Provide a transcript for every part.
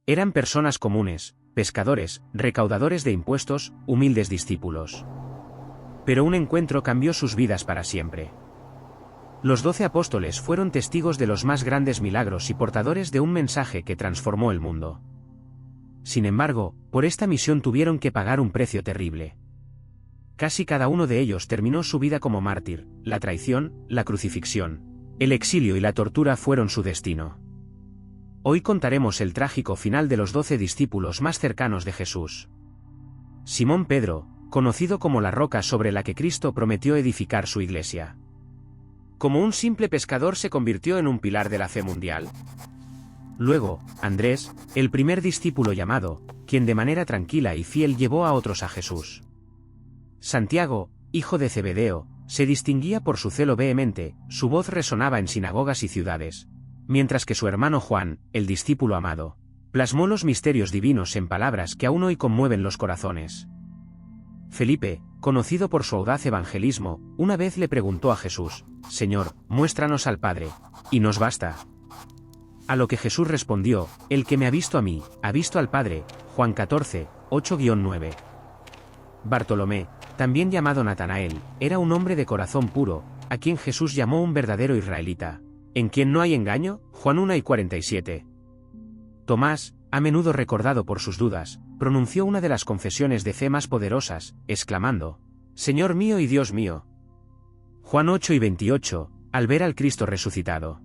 Eran personas comunes, pescadores, recaudadores de impuestos, humildes discípulos. Pero un encuentro cambió sus vidas para siempre. Los 12 apóstoles fueron testigos de los más grandes milagros y portadores de un mensaje que transformó el mundo. Sin embargo, por esta misión tuvieron que pagar un precio terrible. Casi cada uno de ellos terminó su vida como mártir. La traición, la crucifixión, el exilio y la tortura fueron su destino. Hoy contaremos el trágico final de los 12 discípulos más cercanos de Jesús. Simón Pedro, conocido como la roca sobre la que Cristo prometió edificar su iglesia. Como un simple pescador se convirtió en un pilar de la fe mundial. Luego, Andrés, el primer discípulo llamado, quien de manera tranquila y fiel llevó a otros a Jesús. Santiago, hijo de Zebedeo, se distinguía por su celo vehemente, su voz resonaba en sinagogas y ciudades, mientras que su hermano Juan, el discípulo amado, plasmó los misterios divinos en palabras que aún hoy conmueven los corazones. Felipe, conocido por su audaz evangelismo, una vez le preguntó a Jesús: «Señor, muéstranos al Padre, y nos basta». A lo que Jesús respondió: «El que me ha visto a mí, ha visto al Padre». Juan 14, 8-9. Bartolomé, también llamado Natanael, era un hombre de corazón puro, a quien Jesús llamó un verdadero israelita, en quien no hay engaño. Juan 1:47. Tomás, a menudo recordado por sus dudas, pronunció una de las confesiones de fe más poderosas, exclamando: «Señor mío y Dios mío». Juan 8:28, al ver al Cristo resucitado.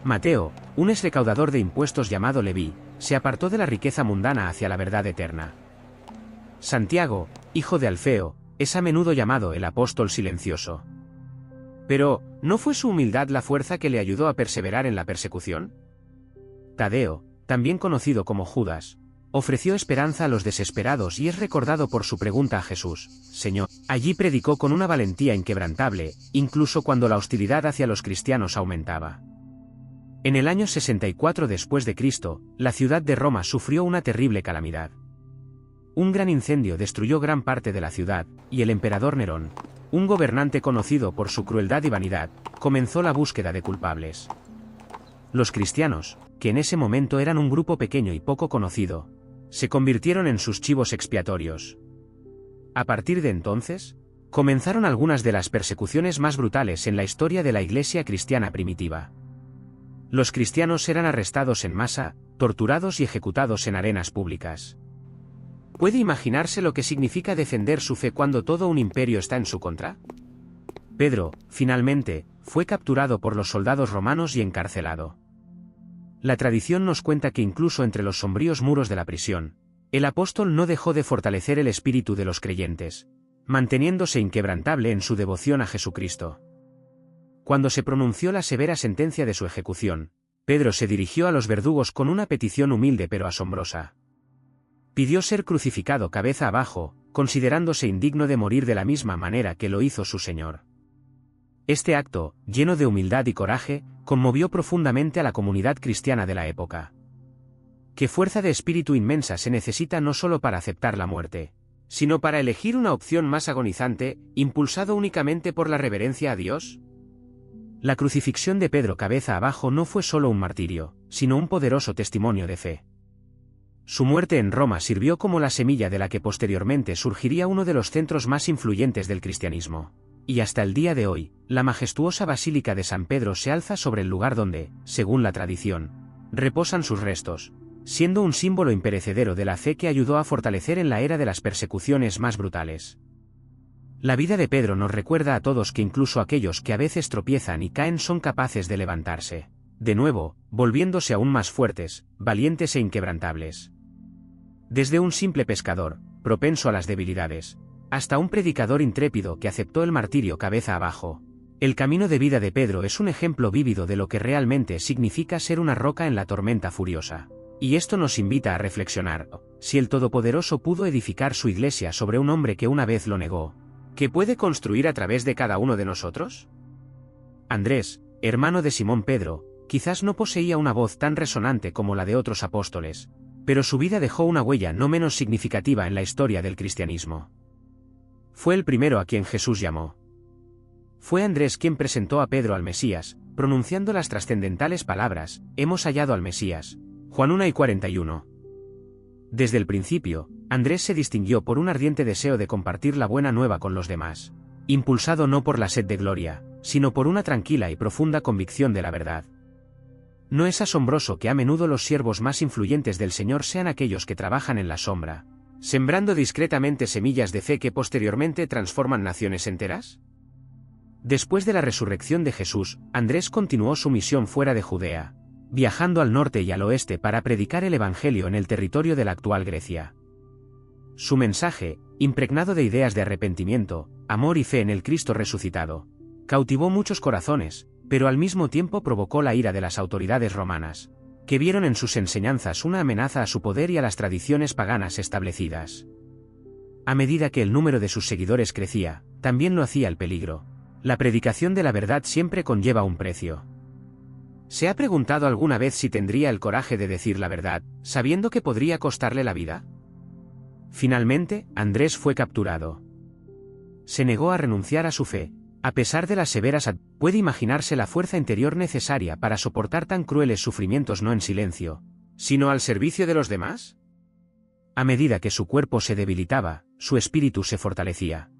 Mateo, un ex recaudador de impuestos llamado Leví, se apartó de la riqueza mundana hacia la verdad eterna. Santiago, hijo de Alfeo, es a menudo llamado el apóstol silencioso. Pero, ¿no fue su humildad la fuerza que le ayudó a perseverar en la persecución? Tadeo, también conocido como Judas, ofreció esperanza a los desesperados y es recordado por su pregunta a Jesús: «Señor». Allí predicó con una valentía inquebrantable, incluso cuando la hostilidad hacia los cristianos aumentaba. En el año 64 después de Cristo, la ciudad de Roma sufrió una terrible calamidad. Un gran incendio destruyó gran parte de la ciudad, y el emperador Nerón, un gobernante conocido por su crueldad y vanidad, comenzó la búsqueda de culpables. Los cristianos, que en ese momento eran un grupo pequeño y poco conocido, se convirtieron en sus chivos expiatorios. A partir de entonces, comenzaron algunas de las persecuciones más brutales en la historia de la Iglesia cristiana primitiva. Los cristianos eran arrestados en masa, torturados y ejecutados en arenas públicas. ¿Puede imaginarse lo que significa defender su fe cuando todo un imperio está en su contra? Pedro, finalmente, fue capturado por los soldados romanos y encarcelado. La tradición nos cuenta que incluso entre los sombríos muros de la prisión, el apóstol no dejó de fortalecer el espíritu de los creyentes, manteniéndose inquebrantable en su devoción a Jesucristo. Cuando se pronunció la severa sentencia de su ejecución, Pedro se dirigió a los verdugos con una petición humilde pero asombrosa. Pidió ser crucificado cabeza abajo, considerándose indigno de morir de la misma manera que lo hizo su Señor. Este acto, lleno de humildad y coraje, conmovió profundamente a la comunidad cristiana de la época. Qué fuerza de espíritu inmensa se necesita no solo para aceptar la muerte, sino para elegir una opción más agonizante, impulsado únicamente por la reverencia a Dios. La crucifixión de Pedro cabeza abajo no fue solo un martirio, sino un poderoso testimonio de fe. Su muerte en Roma sirvió como la semilla de la que posteriormente surgiría uno de los centros más influyentes del cristianismo. Y hasta el día de hoy, la majestuosa Basílica de San Pedro se alza sobre el lugar donde, según la tradición, reposan sus restos, siendo un símbolo imperecedero de la fe que ayudó a fortalecer en la era de las persecuciones más brutales. La vida de Pedro nos recuerda a todos que incluso aquellos que a veces tropiezan y caen son capaces de levantarse, de nuevo, volviéndose aún más fuertes, valientes e inquebrantables. Desde un simple pescador, propenso a las debilidades, hasta un predicador intrépido que aceptó el martirio cabeza abajo, el camino de vida de Pedro es un ejemplo vívido de lo que realmente significa ser una roca en la tormenta furiosa. Y esto nos invita a reflexionar: si el Todopoderoso pudo edificar su iglesia sobre un hombre que una vez lo negó, ¿qué puede construir a través de cada uno de nosotros? Andrés, hermano de Simón Pedro, quizás no poseía una voz tan resonante como la de otros apóstoles, pero su vida dejó una huella no menos significativa en la historia del cristianismo. Fue el primero a quien Jesús llamó. Fue Andrés quien presentó a Pedro al Mesías, pronunciando las trascendentales palabras: «Hemos hallado al Mesías». Juan 1:41. Desde el principio, Andrés se distinguió por un ardiente deseo de compartir la buena nueva con los demás, impulsado no por la sed de gloria, sino por una tranquila y profunda convicción de la verdad. No es asombroso que a menudo los siervos más influyentes del Señor sean aquellos que trabajan en la sombra, sembrando discretamente semillas de fe que posteriormente transforman naciones enteras. Después de la resurrección de Jesús, Andrés continuó su misión fuera de Judea, viajando al norte y al oeste para predicar el Evangelio en el territorio de la actual Grecia. Su mensaje, impregnado de ideas de arrepentimiento, amor y fe en el Cristo resucitado, cautivó muchos corazones, pero al mismo tiempo provocó la ira de las autoridades romanas, que vieron en sus enseñanzas una amenaza a su poder y a las tradiciones paganas establecidas. A medida que el número de sus seguidores crecía, también lo hacía el peligro. La predicación de la verdad siempre conlleva un precio. ¿Se ha preguntado alguna vez si tendría el coraje de decir la verdad, sabiendo que podría costarle la vida? Finalmente, Andrés fue capturado. Se negó a renunciar a su fe, a pesar de las severas ¿Puede imaginarse la fuerza interior necesaria para soportar tan crueles sufrimientos no en silencio, sino al servicio de los demás? A medida que su cuerpo se debilitaba, su espíritu se fortalecía.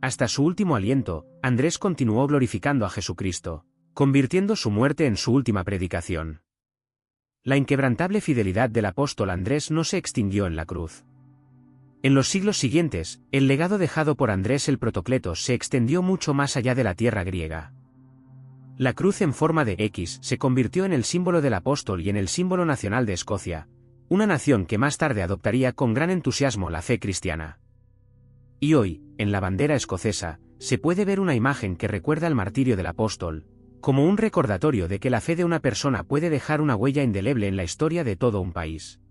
Hasta su último aliento, Andrés continuó glorificando a Jesucristo, convirtiendo su muerte en su última predicación. La inquebrantable fidelidad del apóstol Andrés no se extinguió en la cruz. En los siglos siguientes, el legado dejado por Andrés el Protocletos se extendió mucho más allá de la tierra griega. La cruz en forma de X se convirtió en el símbolo del apóstol y en el símbolo nacional de Escocia, una nación que más tarde adoptaría con gran entusiasmo la fe cristiana. Y hoy, en la bandera escocesa, se puede ver una imagen que recuerda el martirio del apóstol, como un recordatorio de que la fe de una persona puede dejar una huella indeleble en la historia de todo un país.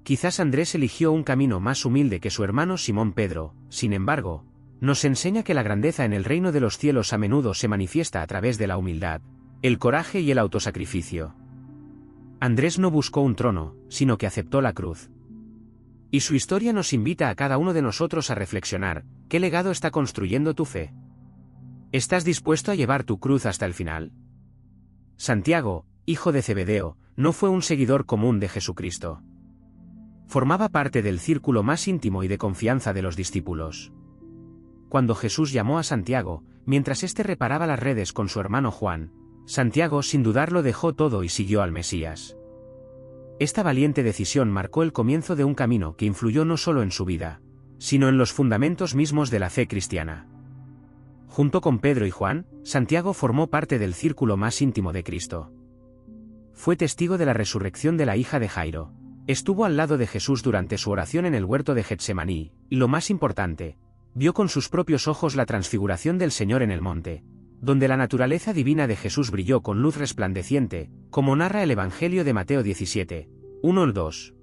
Quizás Andrés eligió un camino más humilde que su hermano Simón Pedro, sin embargo, nos enseña que la grandeza en el reino de los cielos a menudo se manifiesta a través de la humildad, el coraje y el autosacrificio. Andrés no buscó un trono, sino que aceptó la cruz. Y su historia nos invita a cada uno de nosotros a reflexionar, ¿qué legado está construyendo tu fe? ¿Estás dispuesto a llevar tu cruz hasta el final? Santiago, hijo de Zebedeo, no fue un seguidor común de Jesucristo. Formaba parte del círculo más íntimo y de confianza de los discípulos. Cuando Jesús llamó a Santiago, mientras éste reparaba las redes con su hermano Juan, Santiago sin dudarlo dejó todo y siguió al Mesías. Esta valiente decisión marcó el comienzo de un camino que influyó no solo en su vida, sino en los fundamentos mismos de la fe cristiana. Junto con Pedro y Juan, Santiago formó parte del círculo más íntimo de Cristo. Fue testigo de la resurrección de la hija de Jairo. Estuvo al lado de Jesús durante su oración en el huerto de Getsemaní, y lo más importante, vio con sus propios ojos la transfiguración del Señor en el monte, donde la naturaleza divina de Jesús brilló con luz resplandeciente, como narra el Evangelio de Mateo 17, 1-2.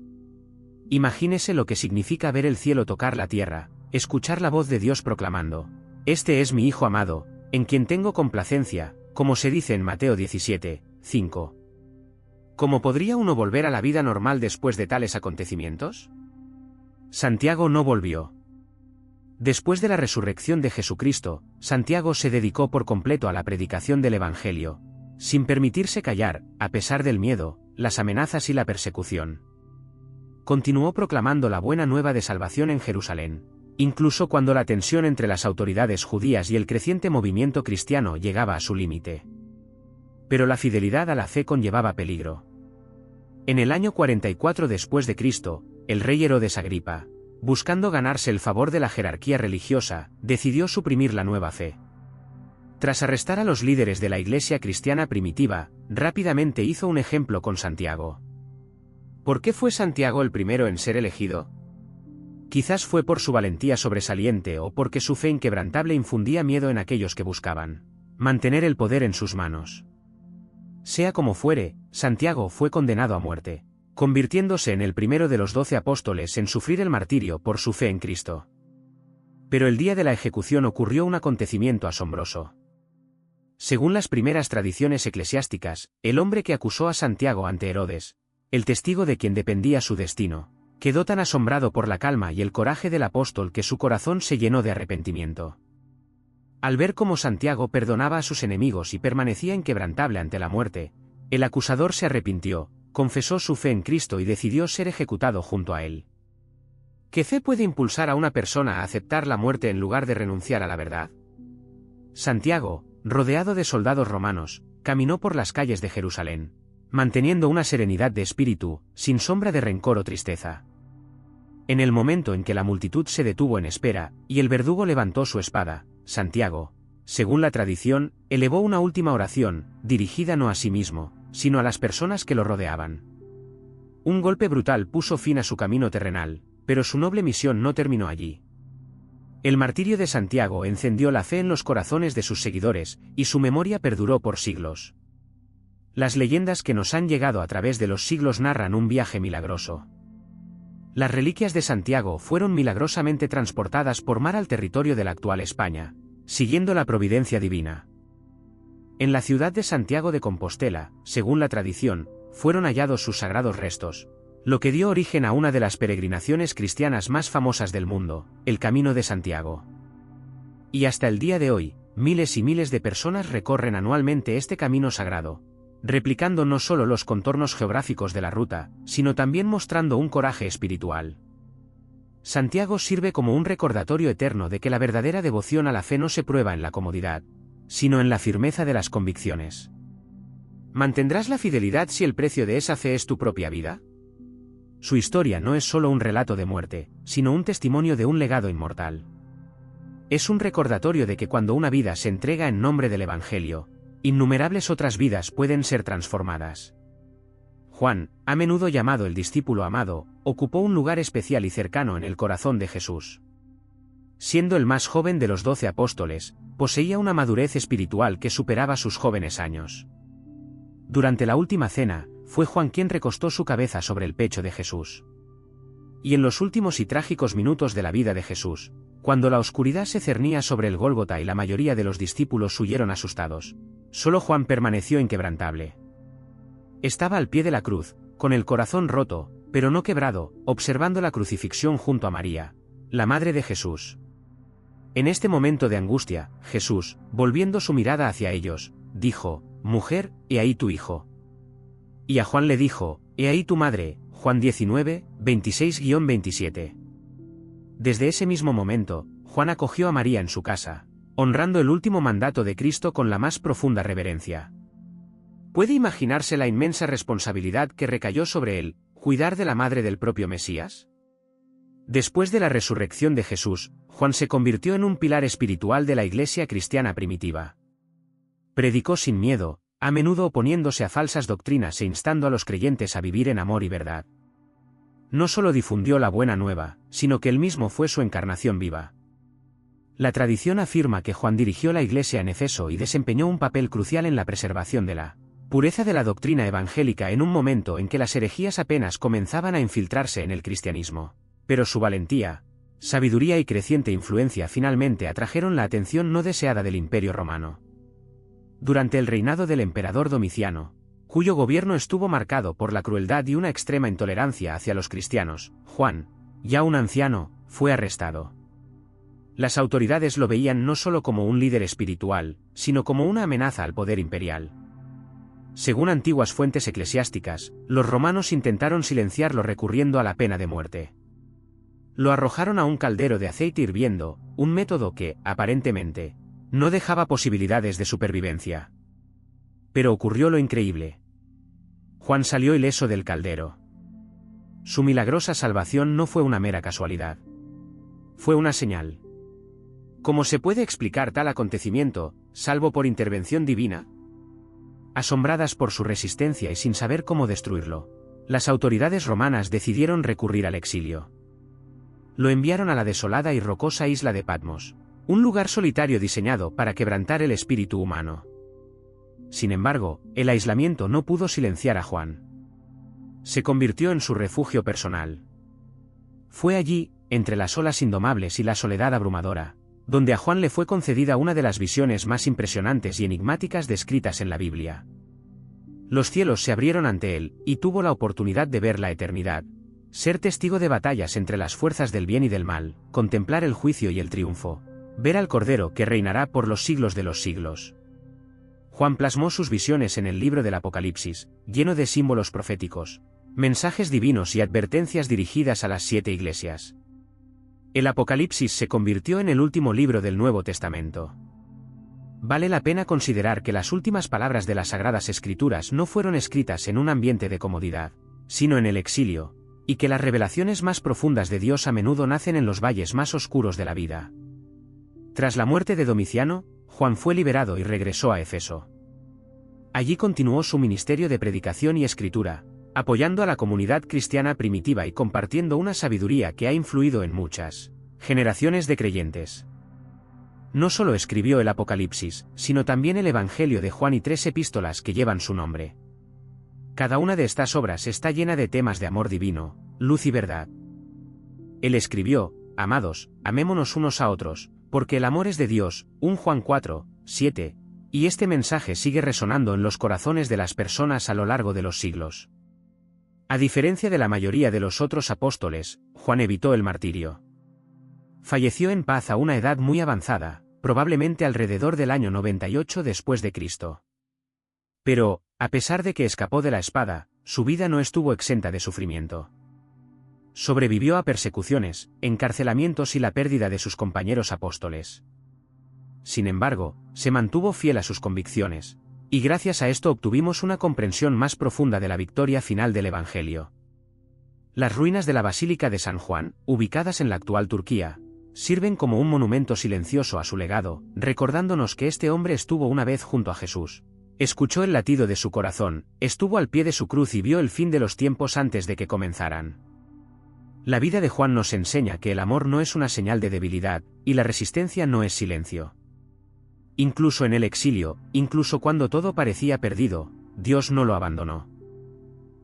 Imagínese lo que significa ver el cielo tocar la tierra, escuchar la voz de Dios proclamando: «Este es mi Hijo amado, en quien tengo complacencia», como se dice en Mateo 17, 5. ¿Cómo podría uno volver a la vida normal después de tales acontecimientos? Santiago no volvió. Después de la resurrección de Jesucristo, Santiago se dedicó por completo a la predicación del Evangelio, sin permitirse callar, a pesar del miedo, las amenazas y la persecución. Continuó proclamando la buena nueva de salvación en Jerusalén, incluso cuando la tensión entre las autoridades judías y el creciente movimiento cristiano llegaba a su límite. Pero la fidelidad a la fe conllevaba peligro. En el año 44 después de Cristo, el rey Herodes Agripa, buscando ganarse el favor de la jerarquía religiosa, decidió suprimir la nueva fe. Tras arrestar a los líderes de la iglesia cristiana primitiva, rápidamente hizo un ejemplo con Santiago. ¿Por qué fue Santiago el primero en ser elegido? Quizás fue por su valentía sobresaliente o porque su fe inquebrantable infundía miedo en aquellos que buscaban mantener el poder en sus manos. Sea como fuere, Santiago fue condenado a muerte, convirtiéndose en el primero de los 12 apóstoles en sufrir el martirio por su fe en Cristo. Pero el día de la ejecución ocurrió un acontecimiento asombroso. Según las primeras tradiciones eclesiásticas, el hombre que acusó a Santiago ante Herodes, el testigo de quien dependía su destino, quedó tan asombrado por la calma y el coraje del apóstol que su corazón se llenó de arrepentimiento. Al ver cómo Santiago perdonaba a sus enemigos y permanecía inquebrantable ante la muerte, el acusador se arrepintió, confesó su fe en Cristo y decidió ser ejecutado junto a él. ¿Qué fe puede impulsar a una persona a aceptar la muerte en lugar de renunciar a la verdad? Santiago, rodeado de soldados romanos, caminó por las calles de Jerusalén, manteniendo una serenidad de espíritu, sin sombra de rencor o tristeza. En el momento en que la multitud se detuvo en espera, y el verdugo levantó su espada, Santiago, según la tradición, elevó una última oración, dirigida no a sí mismo, sino a las personas que lo rodeaban. Un golpe brutal puso fin a su camino terrenal, pero su noble misión no terminó allí. El martirio de Santiago encendió la fe en los corazones de sus seguidores, y su memoria perduró por siglos. Las leyendas que nos han llegado a través de los siglos narran un viaje milagroso. Las reliquias de Santiago fueron milagrosamente transportadas por mar al territorio de la actual España, siguiendo la providencia divina. En la ciudad de Santiago de Compostela, según la tradición, fueron hallados sus sagrados restos, lo que dio origen a una de las peregrinaciones cristianas más famosas del mundo, el Camino de Santiago. Y hasta el día de hoy, miles y miles de personas recorren anualmente este camino sagrado, replicando no solo los contornos geográficos de la ruta, sino también mostrando un coraje espiritual. Santiago sirve como un recordatorio eterno de que la verdadera devoción a la fe no se prueba en la comodidad, sino en la firmeza de las convicciones. ¿Mantendrás la fidelidad si el precio de esa fe es tu propia vida? Su historia no es solo un relato de muerte, sino un testimonio de un legado inmortal. Es un recordatorio de que cuando una vida se entrega en nombre del Evangelio, innumerables otras vidas pueden ser transformadas. Juan, a menudo llamado el discípulo amado, ocupó un lugar especial y cercano en el corazón de Jesús. Siendo el más joven de los 12 apóstoles, poseía una madurez espiritual que superaba sus jóvenes años. Durante la última cena, fue Juan quien recostó su cabeza sobre el pecho de Jesús. Y en los últimos y trágicos minutos de la vida de Jesús, cuando la oscuridad se cernía sobre el Gólgota y la mayoría de los discípulos huyeron asustados, solo Juan permaneció inquebrantable. Estaba al pie de la cruz, con el corazón roto, pero no quebrado, observando la crucifixión junto a María, la madre de Jesús. En este momento de angustia, Jesús, volviendo su mirada hacia ellos, dijo: «Mujer, he ahí tu hijo». Y a Juan le dijo: «He ahí tu madre». Juan 19, 26-27. Desde ese mismo momento, Juan acogió a María en su casa, honrando el último mandato de Cristo con la más profunda reverencia. ¿Puede imaginarse la inmensa responsabilidad que recayó sobre él, cuidar de la madre del propio Mesías? Después de la resurrección de Jesús, Juan se convirtió en un pilar espiritual de la Iglesia cristiana primitiva. Predicó sin miedo, a menudo oponiéndose a falsas doctrinas e instando a los creyentes a vivir en amor y verdad. No solo difundió la buena nueva, sino que él mismo fue su encarnación viva. La tradición afirma que Juan dirigió la Iglesia en Efeso y desempeñó un papel crucial en la preservación de la pureza de la doctrina evangélica en un momento en que las herejías apenas comenzaban a infiltrarse en el cristianismo. Pero su valentía, sabiduría y creciente influencia finalmente atrajeron la atención no deseada del Imperio Romano. Durante el reinado del emperador Domiciano, cuyo gobierno estuvo marcado por la crueldad y una extrema intolerancia hacia los cristianos, Juan, ya un anciano, fue arrestado. Las autoridades lo veían no solo como un líder espiritual, sino como una amenaza al poder imperial. Según antiguas fuentes eclesiásticas, los romanos intentaron silenciarlo recurriendo a la pena de muerte. Lo arrojaron a un caldero de aceite hirviendo, un método que, aparentemente, no dejaba posibilidades de supervivencia. Pero ocurrió lo increíble. Juan salió ileso del caldero. Su milagrosa salvación no fue una mera casualidad. Fue una señal. ¿Cómo se puede explicar tal acontecimiento, salvo por intervención divina? Asombradas por su resistencia y sin saber cómo destruirlo, las autoridades romanas decidieron recurrir al exilio. Lo enviaron a la desolada y rocosa isla de Patmos, un lugar solitario diseñado para quebrantar el espíritu humano. Sin embargo, el aislamiento no pudo silenciar a Juan. Se convirtió en su refugio personal. Fue allí, entre las olas indomables y la soledad abrumadora, donde a Juan le fue concedida una de las visiones más impresionantes y enigmáticas descritas en la Biblia. Los cielos se abrieron ante él, y tuvo la oportunidad de ver la eternidad, ser testigo de batallas entre las fuerzas del bien y del mal, contemplar el juicio y el triunfo, ver al Cordero que reinará por los siglos de los siglos. Juan plasmó sus visiones en el libro del Apocalipsis, lleno de símbolos proféticos, mensajes divinos y advertencias dirigidas a las 7 iglesias. El Apocalipsis se convirtió en el último libro del Nuevo Testamento. Vale la pena considerar que las últimas palabras de las Sagradas Escrituras no fueron escritas en un ambiente de comodidad, sino en el exilio, y que las revelaciones más profundas de Dios a menudo nacen en los valles más oscuros de la vida. Tras la muerte de Domiciano, Juan fue liberado y regresó a Éfeso. Allí continuó su ministerio de predicación y escritura, apoyando a la comunidad cristiana primitiva y compartiendo una sabiduría que ha influido en muchas generaciones de creyentes. No solo escribió el Apocalipsis, sino también el Evangelio de Juan y 3 epístolas que llevan su nombre. Cada una de estas obras está llena de temas de amor divino, luz y verdad. Él escribió: Amados, amémonos unos a otros, porque el amor es de Dios, 1 Juan 4, 7, y este mensaje sigue resonando en los corazones de las personas a lo largo de los siglos. A diferencia de la mayoría de los otros apóstoles, Juan evitó el martirio. Falleció en paz a una edad muy avanzada, probablemente alrededor del año 98 después de Cristo. Pero, a pesar de que escapó de la espada, su vida no estuvo exenta de sufrimiento. Sobrevivió a persecuciones, encarcelamientos y la pérdida de sus compañeros apóstoles. Sin embargo, se mantuvo fiel a sus convicciones, y gracias a esto obtuvimos una comprensión más profunda de la victoria final del Evangelio. Las ruinas de la Basílica de San Juan, ubicadas en la actual Turquía, sirven como un monumento silencioso a su legado, recordándonos que este hombre estuvo una vez junto a Jesús. Escuchó el latido de su corazón, estuvo al pie de su cruz y vio el fin de los tiempos antes de que comenzaran. La vida de Juan nos enseña que el amor no es una señal de debilidad, y la resistencia no es silencio. Incluso en el exilio, incluso cuando todo parecía perdido, Dios no lo abandonó.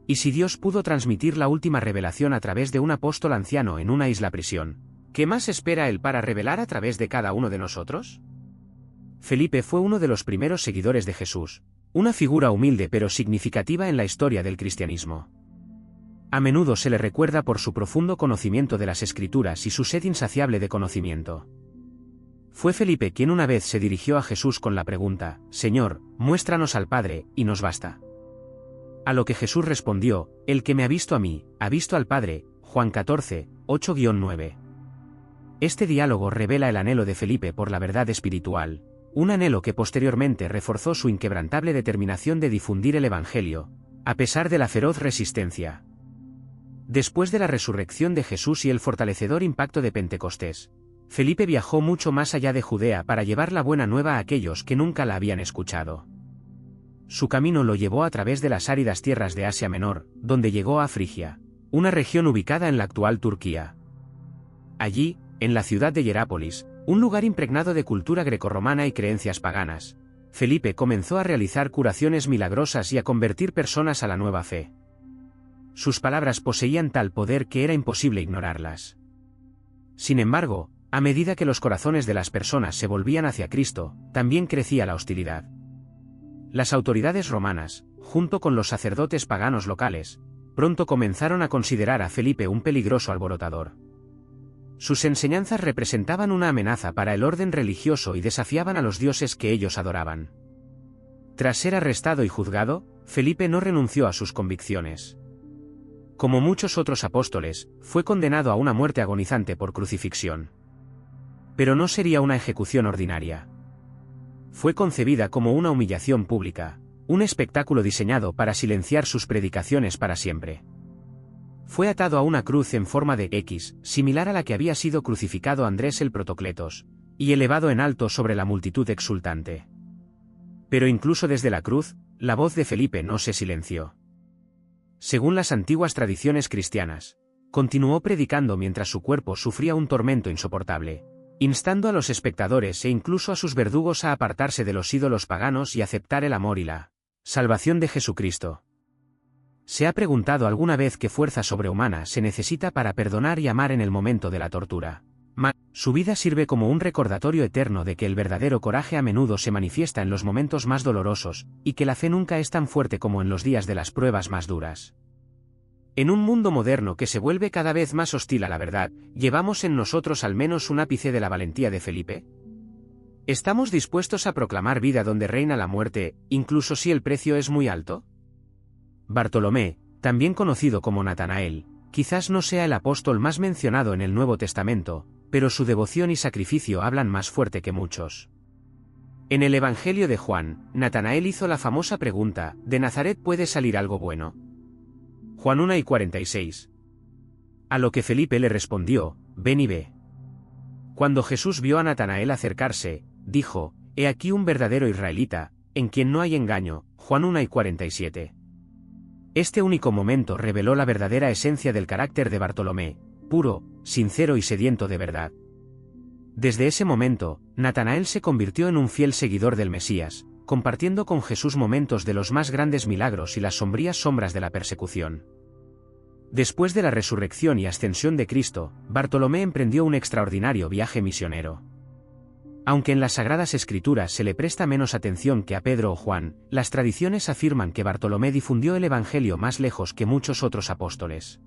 Y si Dios pudo transmitir la última revelación a través de un apóstol anciano en una isla prisión, ¿qué más espera Él para revelar a través de cada uno de nosotros? Felipe fue uno de los primeros seguidores de Jesús, una figura humilde pero significativa en la historia del cristianismo. A menudo se le recuerda por su profundo conocimiento de las Escrituras y su sed insaciable de conocimiento. Fue Felipe quien una vez se dirigió a Jesús con la pregunta: Señor, muéstranos al Padre, y nos basta. A lo que Jesús respondió: El que me ha visto a mí, ha visto al Padre. Juan 14, 8-9. Este diálogo revela el anhelo de Felipe por la verdad espiritual, un anhelo que posteriormente reforzó su inquebrantable determinación de difundir el Evangelio, a pesar de la feroz resistencia. Después de la resurrección de Jesús y el fortalecedor impacto de Pentecostés, Felipe viajó mucho más allá de Judea para llevar la buena nueva a aquellos que nunca la habían escuchado. Su camino lo llevó a través de las áridas tierras de Asia Menor, donde llegó a Frigia, una región ubicada en la actual Turquía. Allí, en la ciudad de Hierápolis, un lugar impregnado de cultura grecorromana y creencias paganas, Felipe comenzó a realizar curaciones milagrosas y a convertir personas a la nueva fe. Sus palabras poseían tal poder que era imposible ignorarlas. Sin embargo, a medida que los corazones de las personas se volvían hacia Cristo, también crecía la hostilidad. Las autoridades romanas, junto con los sacerdotes paganos locales, pronto comenzaron a considerar a Felipe un peligroso alborotador. Sus enseñanzas representaban una amenaza para el orden religioso y desafiaban a los dioses que ellos adoraban. Tras ser arrestado y juzgado, Felipe no renunció a sus convicciones. Como muchos otros apóstoles, fue condenado a una muerte agonizante por crucifixión. Pero no sería una ejecución ordinaria. Fue concebida como una humillación pública, un espectáculo diseñado para silenciar sus predicaciones para siempre. Fue atado a una cruz en forma de X, similar a la que había sido crucificado Andrés el Protocletos, y elevado en alto sobre la multitud exultante. Pero incluso desde la cruz, la voz de Felipe no se silenció. Según las antiguas tradiciones cristianas, continuó predicando mientras su cuerpo sufría un tormento insoportable, instando a los espectadores e incluso a sus verdugos a apartarse de los ídolos paganos y aceptar el amor y la salvación de Jesucristo. ¿Se ha preguntado alguna vez qué fuerza sobrehumana se necesita para perdonar y amar en el momento de la tortura? Su vida sirve como un recordatorio eterno de que el verdadero coraje a menudo se manifiesta en los momentos más dolorosos, y que la fe nunca es tan fuerte como en los días de las pruebas más duras. En un mundo moderno que se vuelve cada vez más hostil a la verdad, ¿llevamos en nosotros al menos un ápice de la valentía de Felipe? ¿Estamos dispuestos a proclamar vida donde reina la muerte, incluso si el precio es muy alto? Bartolomé, también conocido como Natanael, quizás no sea el apóstol más mencionado en el Nuevo Testamento, pero su devoción y sacrificio hablan más fuerte que muchos. En el Evangelio de Juan, Natanael hizo la famosa pregunta: ¿de Nazaret puede salir algo bueno? Juan 1:46. A lo que Felipe le respondió: ven y ve. Cuando Jesús vio a Natanael acercarse, dijo: he aquí un verdadero israelita, en quien no hay engaño. Juan 1:47. Este único momento reveló la verdadera esencia del carácter de Bartolomé, puro, sincero y sediento de verdad. Desde ese momento, Natanael se convirtió en un fiel seguidor del Mesías, compartiendo con Jesús momentos de los más grandes milagros y las sombrías sombras de la persecución. Después de la resurrección y ascensión de Cristo, Bartolomé emprendió un extraordinario viaje misionero. Aunque en las Sagradas Escrituras se le presta menos atención que a Pedro o Juan, las tradiciones afirman que Bartolomé difundió el Evangelio más lejos que muchos otros apóstoles.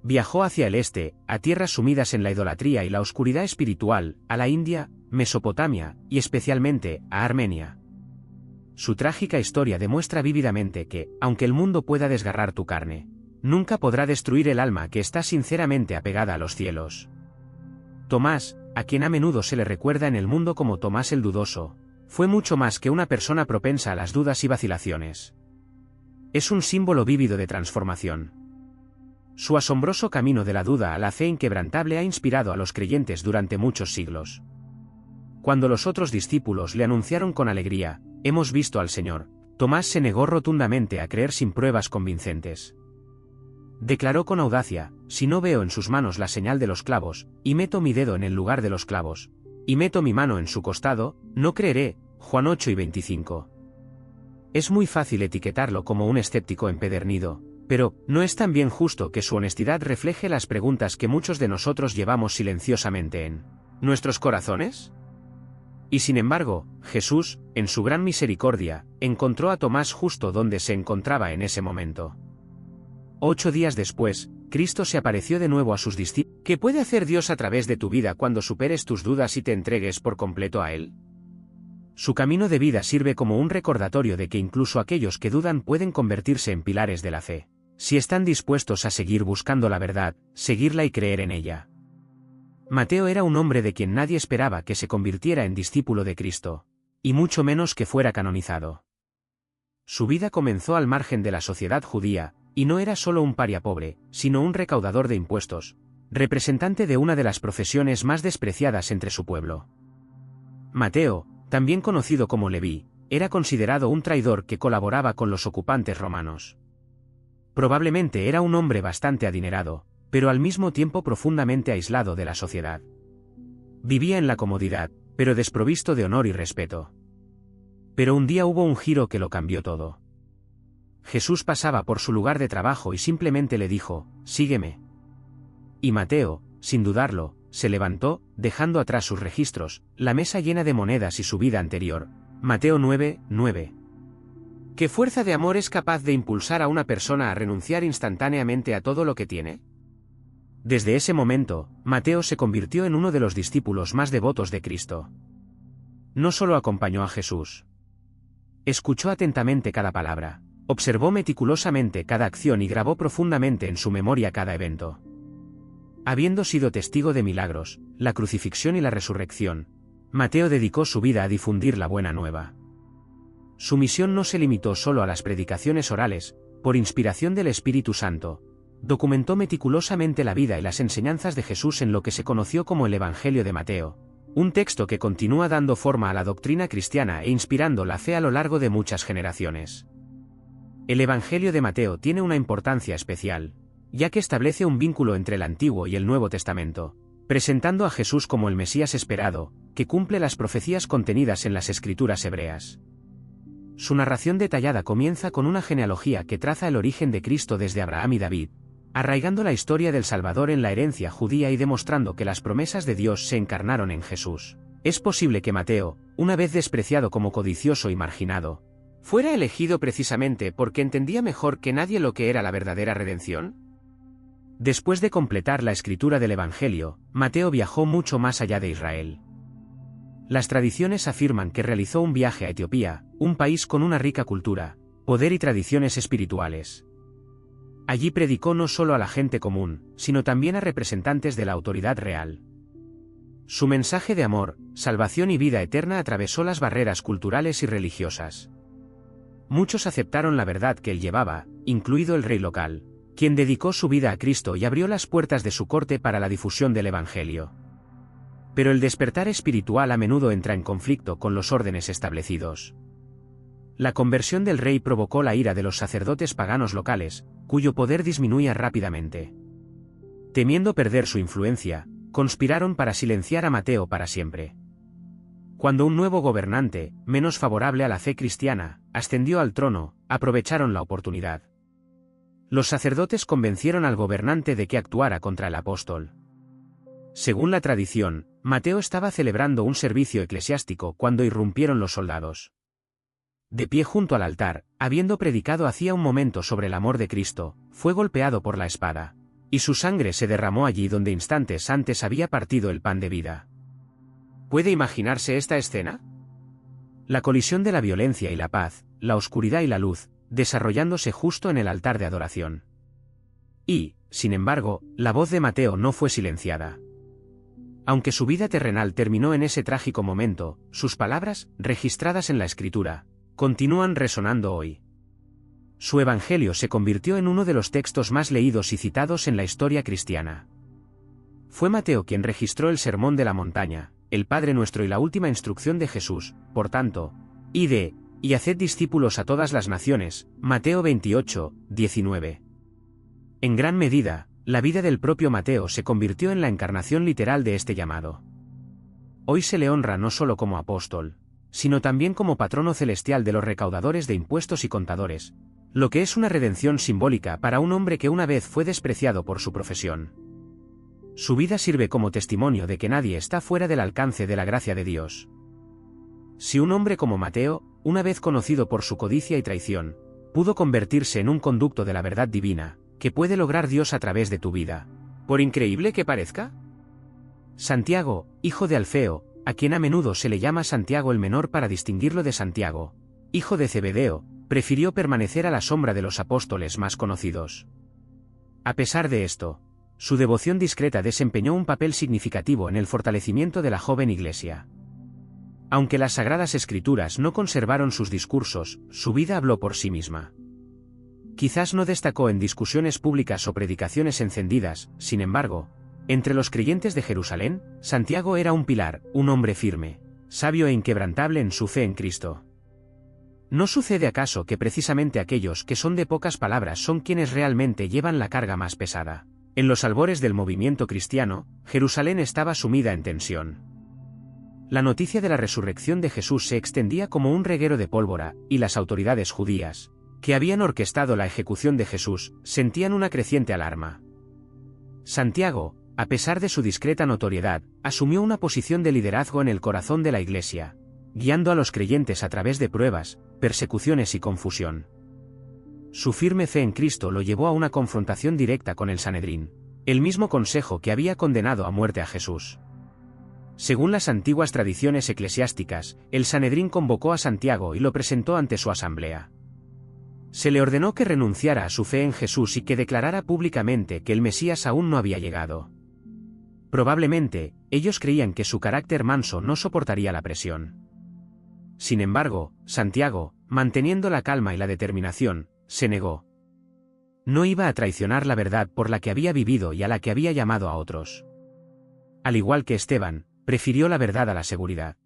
Viajó hacia el este, a tierras sumidas en la idolatría y la oscuridad espiritual, a la India, Mesopotamia, y especialmente, a Armenia. Su trágica historia demuestra vívidamente que, aunque el mundo pueda desgarrar tu carne, nunca podrá destruir el alma que está sinceramente apegada a los cielos. Tomás, a quien a menudo se le recuerda en el mundo como Tomás el Dudoso, fue mucho más que una persona propensa a las dudas y vacilaciones. Es un símbolo vívido de transformación. Su asombroso camino de la duda a la fe inquebrantable ha inspirado a los creyentes durante muchos siglos. Cuando los otros discípulos le anunciaron con alegría: hemos visto al Señor, Tomás se negó rotundamente a creer sin pruebas convincentes. Declaró con audacia: si no veo en sus manos la señal de los clavos, y meto mi dedo en el lugar de los clavos, y meto mi mano en su costado, no creeré. Juan 8:25. Es muy fácil etiquetarlo como un escéptico empedernido, pero ¿no es también justo que su honestidad refleje las preguntas que muchos de nosotros llevamos silenciosamente en nuestros corazones? Y sin embargo, Jesús, en su gran misericordia, encontró a Tomás justo donde se encontraba en ese momento. 8 días después, Cristo se apareció de nuevo a sus discípulos. ¿Qué puede hacer Dios a través de tu vida cuando superes tus dudas y te entregues por completo a Él? Su camino de vida sirve como un recordatorio de que incluso aquellos que dudan pueden convertirse en pilares de la fe, si están dispuestos a seguir buscando la verdad, seguirla y creer en ella. Mateo era un hombre de quien nadie esperaba que se convirtiera en discípulo de Cristo, y mucho menos que fuera canonizado. Su vida comenzó al margen de la sociedad judía, y no era solo un paria pobre, sino un recaudador de impuestos, representante de una de las profesiones más despreciadas entre su pueblo. Mateo, también conocido como Leví, era considerado un traidor que colaboraba con los ocupantes romanos. Probablemente era un hombre bastante adinerado, pero al mismo tiempo profundamente aislado de la sociedad. Vivía en la comodidad, pero desprovisto de honor y respeto. Pero un día hubo un giro que lo cambió todo. Jesús pasaba por su lugar de trabajo y simplemente le dijo: sígueme. Y Mateo, sin dudarlo, se levantó, dejando atrás sus registros, la mesa llena de monedas y su vida anterior. Mateo 9:9. ¿Qué fuerza de amor es capaz de impulsar a una persona a renunciar instantáneamente a todo lo que tiene? Desde ese momento, Mateo se convirtió en uno de los discípulos más devotos de Cristo. No solo acompañó a Jesús. Escuchó atentamente cada palabra, observó meticulosamente cada acción y grabó profundamente en su memoria cada evento. Habiendo sido testigo de milagros, la crucifixión y la resurrección, Mateo dedicó su vida a difundir la buena nueva. Su misión no se limitó solo a las predicaciones orales. Por inspiración del Espíritu Santo, documentó meticulosamente la vida y las enseñanzas de Jesús en lo que se conoció como el Evangelio de Mateo, un texto que continúa dando forma a la doctrina cristiana e inspirando la fe a lo largo de muchas generaciones. El Evangelio de Mateo tiene una importancia especial, ya que establece un vínculo entre el Antiguo y el Nuevo Testamento, presentando a Jesús como el Mesías esperado, que cumple las profecías contenidas en las Escrituras hebreas. Su narración detallada comienza con una genealogía que traza el origen de Cristo desde Abraham y David, arraigando la historia del Salvador en la herencia judía y demostrando que las promesas de Dios se encarnaron en Jesús. Es posible que Mateo, una vez despreciado como codicioso y marginado, fuera elegido precisamente porque entendía mejor que nadie lo que era la verdadera redención. Después de completar la escritura del Evangelio, Mateo viajó mucho más allá de Israel. Las tradiciones afirman que realizó un viaje a Etiopía, un país con una rica cultura, poder y tradiciones espirituales. Allí predicó no solo a la gente común, sino también a representantes de la autoridad real. Su mensaje de amor, salvación y vida eterna atravesó las barreras culturales y religiosas. Muchos aceptaron la verdad que él llevaba, incluido el rey local, quien dedicó su vida a Cristo y abrió las puertas de su corte para la difusión del Evangelio. Pero el despertar espiritual a menudo entra en conflicto con los órdenes establecidos. La conversión del rey provocó la ira de los sacerdotes paganos locales, cuyo poder disminuía rápidamente. Temiendo perder su influencia, conspiraron para silenciar a Mateo para siempre. Cuando un nuevo gobernante, menos favorable a la fe cristiana, ascendió al trono, aprovecharon la oportunidad. Los sacerdotes convencieron al gobernante de que actuara contra el apóstol. Según la tradición, Mateo estaba celebrando un servicio eclesiástico cuando irrumpieron los soldados. De pie junto al altar, habiendo predicado hacía un momento sobre el amor de Cristo, fue golpeado por la espada, y su sangre se derramó allí donde instantes antes había partido el pan de vida. ¿Puede imaginarse esta escena? La colisión de la violencia y la paz, la oscuridad y la luz, desarrollándose justo en el altar de adoración. Y, sin embargo, la voz de Mateo no fue silenciada. Aunque su vida terrenal terminó en ese trágico momento, sus palabras, registradas en la Escritura, continúan resonando hoy. Su evangelio se convirtió en uno de los textos más leídos y citados en la historia cristiana. Fue Mateo quien registró el Sermón de la Montaña, el Padre Nuestro y la última instrucción de Jesús, por tanto, id, y haced discípulos a todas las naciones, Mateo 28, 19. En gran medida, la vida del propio Mateo se convirtió en la encarnación literal de este llamado. Hoy se le honra no solo como apóstol, sino también como patrono celestial de los recaudadores de impuestos y contadores, lo que es una redención simbólica para un hombre que una vez fue despreciado por su profesión. Su vida sirve como testimonio de que nadie está fuera del alcance de la gracia de Dios. Si un hombre como Mateo, una vez conocido por su codicia y traición, pudo convertirse en un conducto de la verdad divina, ¿qué puede lograr Dios a través de tu vida? ¿Por increíble que parezca? Santiago, hijo de Alfeo, a quien a menudo se le llama Santiago el Menor para distinguirlo de Santiago, hijo de Zebedeo, prefirió permanecer a la sombra de los apóstoles más conocidos. A pesar de esto, su devoción discreta desempeñó un papel significativo en el fortalecimiento de la joven iglesia. Aunque las Sagradas Escrituras no conservaron sus discursos, su vida habló por sí misma. Quizás no destacó en discusiones públicas o predicaciones encendidas, sin embargo, entre los creyentes de Jerusalén, Santiago era un pilar, un hombre firme, sabio e inquebrantable en su fe en Cristo. ¿No sucede acaso que precisamente aquellos que son de pocas palabras son quienes realmente llevan la carga más pesada? En los albores del movimiento cristiano, Jerusalén estaba sumida en tensión. La noticia de la resurrección de Jesús se extendía como un reguero de pólvora, y las autoridades judías, que habían orquestado la ejecución de Jesús, sentían una creciente alarma. Santiago, a pesar de su discreta notoriedad, asumió una posición de liderazgo en el corazón de la Iglesia, guiando a los creyentes a través de pruebas, persecuciones y confusión. Su firme fe en Cristo lo llevó a una confrontación directa con el Sanedrín, el mismo consejo que había condenado a muerte a Jesús. Según las antiguas tradiciones eclesiásticas, el Sanedrín convocó a Santiago y lo presentó ante su asamblea. Se le ordenó que renunciara a su fe en Jesús y que declarara públicamente que el Mesías aún no había llegado. Probablemente, ellos creían que su carácter manso no soportaría la presión. Sin embargo, Santiago, manteniendo la calma y la determinación, se negó. No iba a traicionar la verdad por la que había vivido y a la que había llamado a otros. Al igual que Esteban, prefirió la verdad a la seguridad.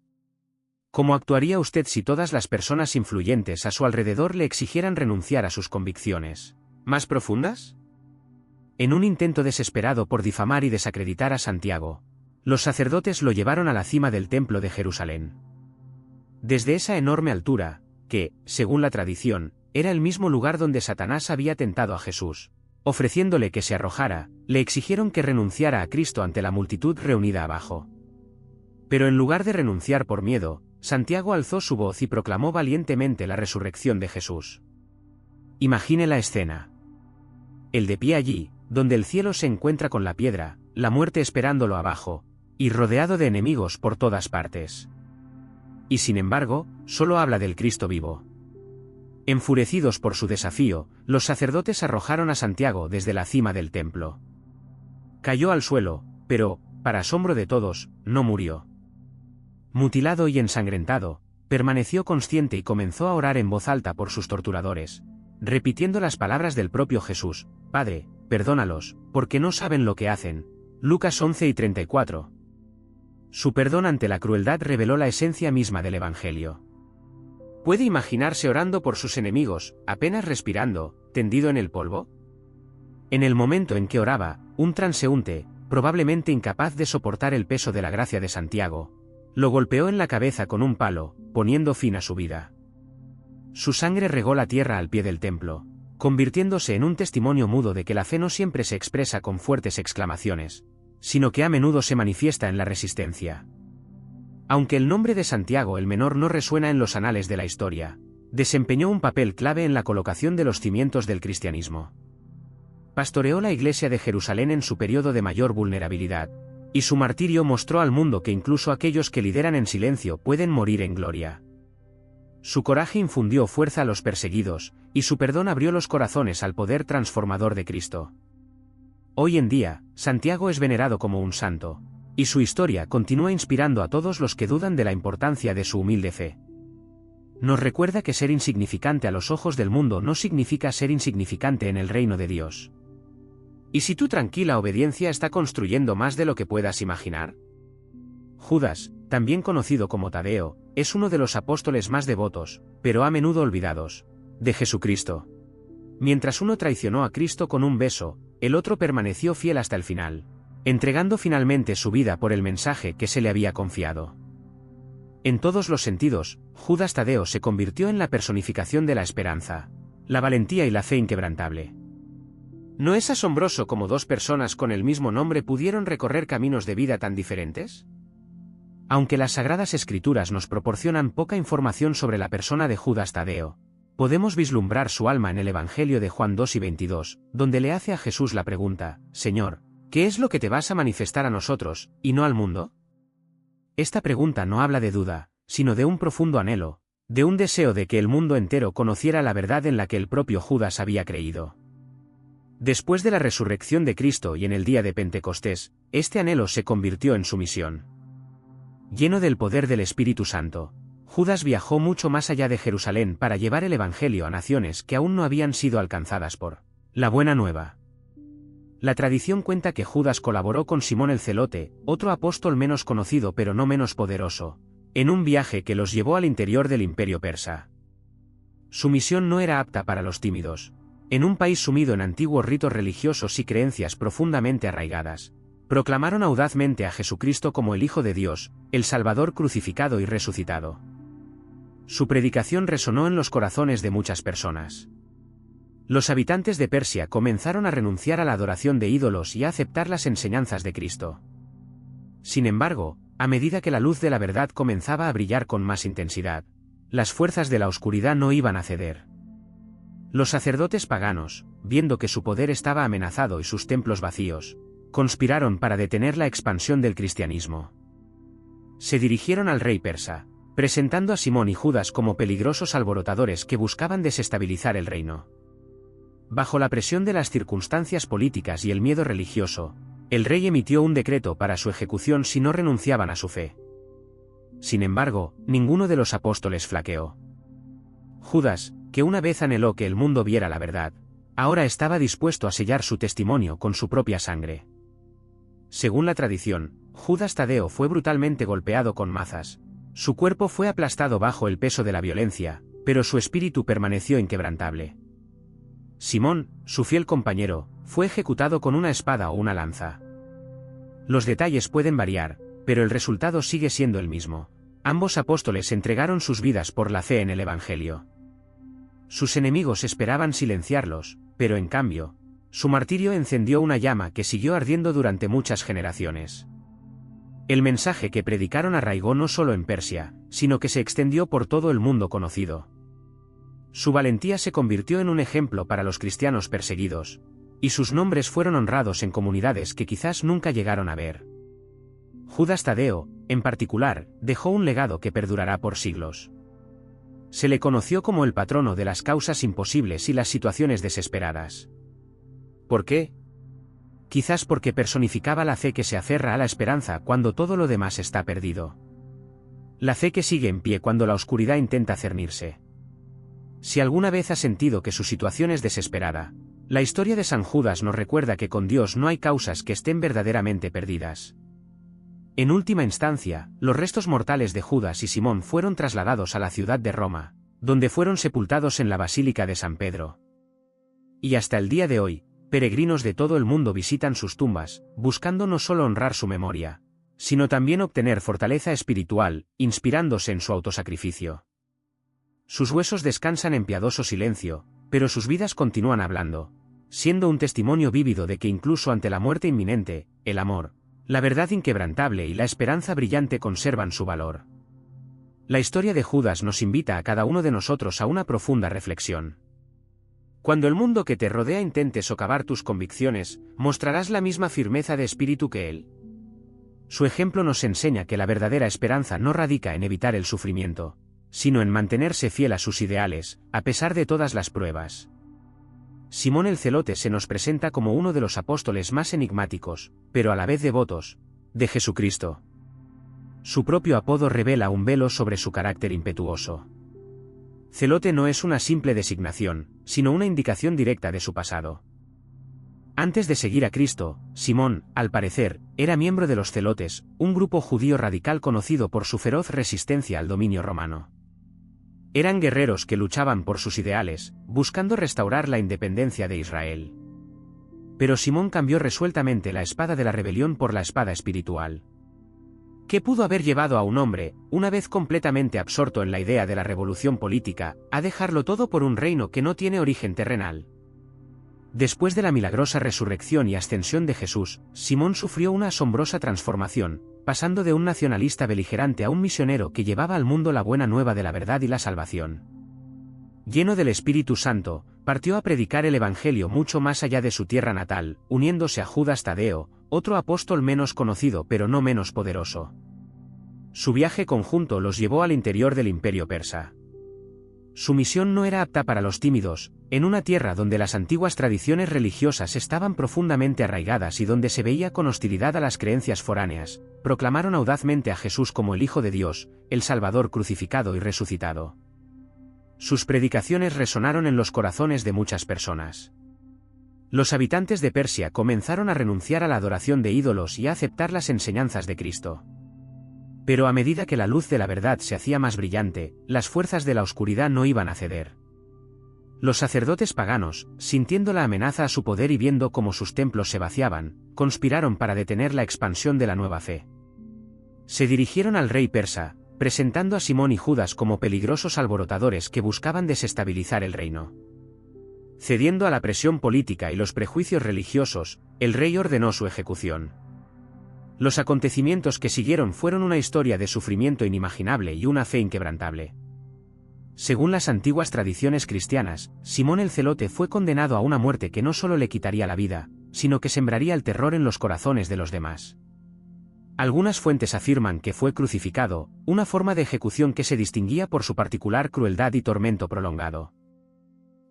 ¿Cómo actuaría usted si todas las personas influyentes a su alrededor le exigieran renunciar a sus convicciones más profundas? En un intento desesperado por difamar y desacreditar a Santiago, los sacerdotes lo llevaron a la cima del templo de Jerusalén. Desde esa enorme altura, que, según la tradición, era el mismo lugar donde Satanás había tentado a Jesús, ofreciéndole que se arrojara, le exigieron que renunciara a Cristo ante la multitud reunida abajo. Pero en lugar de renunciar por miedo, Santiago alzó su voz y proclamó valientemente la resurrección de Jesús. Imagine la escena. Él de pie allí, donde el cielo se encuentra con la piedra, la muerte esperándolo abajo, y rodeado de enemigos por todas partes. y sin embargo, solo habla del Cristo vivo. Enfurecidos por su desafío, los sacerdotes arrojaron a Santiago desde la cima del templo. Cayó al suelo, pero, para asombro de todos, no murió. Mutilado y ensangrentado, permaneció consciente y comenzó a orar en voz alta por sus torturadores, repitiendo las palabras del propio Jesús: Padre, perdónalos, porque no saben lo que hacen. Lucas 11:34. Su perdón ante la crueldad reveló la esencia misma del Evangelio. ¿Puede imaginarse orando por sus enemigos, apenas respirando, tendido en el polvo? En el momento en que oraba, un transeúnte, probablemente incapaz de soportar el peso de la gracia de Santiago, lo golpeó en la cabeza con un palo, poniendo fin a su vida. Su sangre regó la tierra al pie del templo, convirtiéndose en un testimonio mudo de que la fe no siempre se expresa con fuertes exclamaciones, sino que a menudo se manifiesta en la resistencia. Aunque el nombre de Santiago el Menor no resuena en los anales de la historia, desempeñó un papel clave en la colocación de los cimientos del cristianismo. Pastoreó la iglesia de Jerusalén en su periodo de mayor vulnerabilidad, y su martirio mostró al mundo que incluso aquellos que lideran en silencio pueden morir en gloria. Su coraje infundió fuerza a los perseguidos, y su perdón abrió los corazones al poder transformador de Cristo. Hoy en día, Santiago es venerado como un santo, y su historia continúa inspirando a todos los que dudan de la importancia de su humilde fe. Nos recuerda que ser insignificante a los ojos del mundo no significa ser insignificante en el reino de Dios. ¿Y si tu tranquila obediencia está construyendo más de lo que puedas imaginar? Judas, también conocido como Tadeo, es uno de los apóstoles más devotos, pero a menudo olvidados, de Jesucristo. Mientras uno traicionó a Cristo con un beso, el otro permaneció fiel hasta el final, entregando finalmente su vida por el mensaje que se le había confiado. En todos los sentidos, Judas Tadeo se convirtió en la personificación de la esperanza, la valentía y la fe inquebrantable. ¿No es asombroso cómo dos personas con el mismo nombre pudieron recorrer caminos de vida tan diferentes? Aunque las Sagradas Escrituras nos proporcionan poca información sobre la persona de Judas Tadeo, podemos vislumbrar su alma en el Evangelio de Juan 2:22, donde le hace a Jesús la pregunta: Señor, ¿qué es lo que te vas a manifestar a nosotros, y no al mundo? Esta pregunta no habla de duda, sino de un profundo anhelo, de un deseo de que el mundo entero conociera la verdad en la que el propio Judas había creído. Después de la resurrección de Cristo y en el día de Pentecostés, este anhelo se convirtió en su misión. Lleno del poder del Espíritu Santo, Judas viajó mucho más allá de Jerusalén para llevar el Evangelio a naciones que aún no habían sido alcanzadas por la Buena Nueva. La tradición cuenta que Judas colaboró con Simón el Celote, otro apóstol menos conocido pero no menos poderoso, en un viaje que los llevó al interior del Imperio persa. Su misión no era apta para los tímidos. En un país sumido en antiguos ritos religiosos y creencias profundamente arraigadas, proclamaron audazmente a Jesucristo como el Hijo de Dios, el Salvador crucificado y resucitado. Su predicación resonó en los corazones de muchas personas. Los habitantes de Persia comenzaron a renunciar a la adoración de ídolos y a aceptar las enseñanzas de Cristo. Sin embargo, a medida que la luz de la verdad comenzaba a brillar con más intensidad, las fuerzas de la oscuridad no iban a ceder. Los sacerdotes paganos, viendo que su poder estaba amenazado y sus templos vacíos, conspiraron para detener la expansión del cristianismo. Se dirigieron al rey persa, presentando a Simón y Judas como peligrosos alborotadores que buscaban desestabilizar el reino. Bajo la presión de las circunstancias políticas y el miedo religioso, el rey emitió un decreto para su ejecución si no renunciaban a su fe. Sin embargo, ninguno de los apóstoles flaqueó. Judas, que una vez anheló que el mundo viera la verdad, ahora estaba dispuesto a sellar su testimonio con su propia sangre. Según la tradición, Judas Tadeo fue brutalmente golpeado con mazas. Su cuerpo fue aplastado bajo el peso de la violencia, pero su espíritu permaneció inquebrantable. Simón, su fiel compañero, fue ejecutado con una espada o una lanza. Los detalles pueden variar, pero el resultado sigue siendo el mismo. Ambos apóstoles entregaron sus vidas por la fe en el Evangelio. Sus enemigos esperaban silenciarlos, pero en cambio, su martirio encendió una llama que siguió ardiendo durante muchas generaciones. El mensaje que predicaron arraigó no solo en Persia, sino que se extendió por todo el mundo conocido. Su valentía se convirtió en un ejemplo para los cristianos perseguidos, y sus nombres fueron honrados en comunidades que quizás nunca llegaron a ver. Judas Tadeo, en particular, dejó un legado que perdurará por siglos. Se le conoció como el patrono de las causas imposibles y las situaciones desesperadas. ¿Por qué? Quizás porque personificaba la fe que se aferra a la esperanza cuando todo lo demás está perdido. La fe que sigue en pie cuando la oscuridad intenta cernirse. Si alguna vez has sentido que su situación es desesperada, la historia de San Judas nos recuerda que con Dios no hay causas que estén verdaderamente perdidas. En última instancia, los restos mortales de Judas y Simón fueron trasladados a la ciudad de Roma, donde fueron sepultados en la Basílica de San Pedro. Y hasta el día de hoy, peregrinos de todo el mundo visitan sus tumbas, buscando no solo honrar su memoria, sino también obtener fortaleza espiritual, inspirándose en su autosacrificio. Sus huesos descansan en piadoso silencio, pero sus vidas continúan hablando, siendo un testimonio vívido de que incluso ante la muerte inminente, el amor, la verdad inquebrantable y la esperanza brillante conservan su valor. La historia de Judas nos invita a cada uno de nosotros a una profunda reflexión. Cuando el mundo que te rodea intente socavar tus convicciones, mostrarás la misma firmeza de espíritu que él. Su ejemplo nos enseña que la verdadera esperanza no radica en evitar el sufrimiento, sino en mantenerse fiel a sus ideales, a pesar de todas las pruebas. Simón el Celote se nos presenta como uno de los apóstoles más enigmáticos, pero a la vez devotos, de Jesucristo. Su propio apodo revela un velo sobre su carácter impetuoso. Celote no es una simple designación, sino una indicación directa de su pasado. Antes de seguir a Cristo, Simón, al parecer, era miembro de los Celotes, un grupo judío radical conocido por su feroz resistencia al dominio romano. Eran guerreros que luchaban por sus ideales, buscando restaurar la independencia de Israel. Pero Simón cambió resueltamente la espada de la rebelión por la espada espiritual. ¿Qué pudo haber llevado a un hombre, una vez completamente absorto en la idea de la revolución política, a dejarlo todo por un reino que no tiene origen terrenal? Después de la milagrosa resurrección y ascensión de Jesús, Simón sufrió una asombrosa transformación, pasando de un nacionalista beligerante a un misionero que llevaba al mundo la buena nueva de la verdad y la salvación. Lleno del Espíritu Santo, partió a predicar el Evangelio mucho más allá de su tierra natal, uniéndose a Judas Tadeo, otro apóstol menos conocido pero no menos poderoso. Su viaje conjunto los llevó al interior del Imperio persa. Su misión no era apta para los tímidos, en una tierra donde las antiguas tradiciones religiosas estaban profundamente arraigadas y donde se veía con hostilidad a las creencias foráneas, proclamaron audazmente a Jesús como el Hijo de Dios, el Salvador crucificado y resucitado. Sus predicaciones resonaron en los corazones de muchas personas. Los habitantes de Persia comenzaron a renunciar a la adoración de ídolos y a aceptar las enseñanzas de Cristo. Pero a medida que la luz de la verdad se hacía más brillante, las fuerzas de la oscuridad no iban a ceder. Los sacerdotes paganos, sintiendo la amenaza a su poder y viendo cómo sus templos se vaciaban, conspiraron para detener la expansión de la nueva fe. Se dirigieron al rey persa, presentando a Simón y Judas como peligrosos alborotadores que buscaban desestabilizar el reino. Cediendo a la presión política y los prejuicios religiosos, el rey ordenó su ejecución. Los acontecimientos que siguieron fueron una historia de sufrimiento inimaginable y una fe inquebrantable. Según las antiguas tradiciones cristianas, Simón el Celote fue condenado a una muerte que no solo le quitaría la vida, sino que sembraría el terror en los corazones de los demás. Algunas fuentes afirman que fue crucificado, una forma de ejecución que se distinguía por su particular crueldad y tormento prolongado.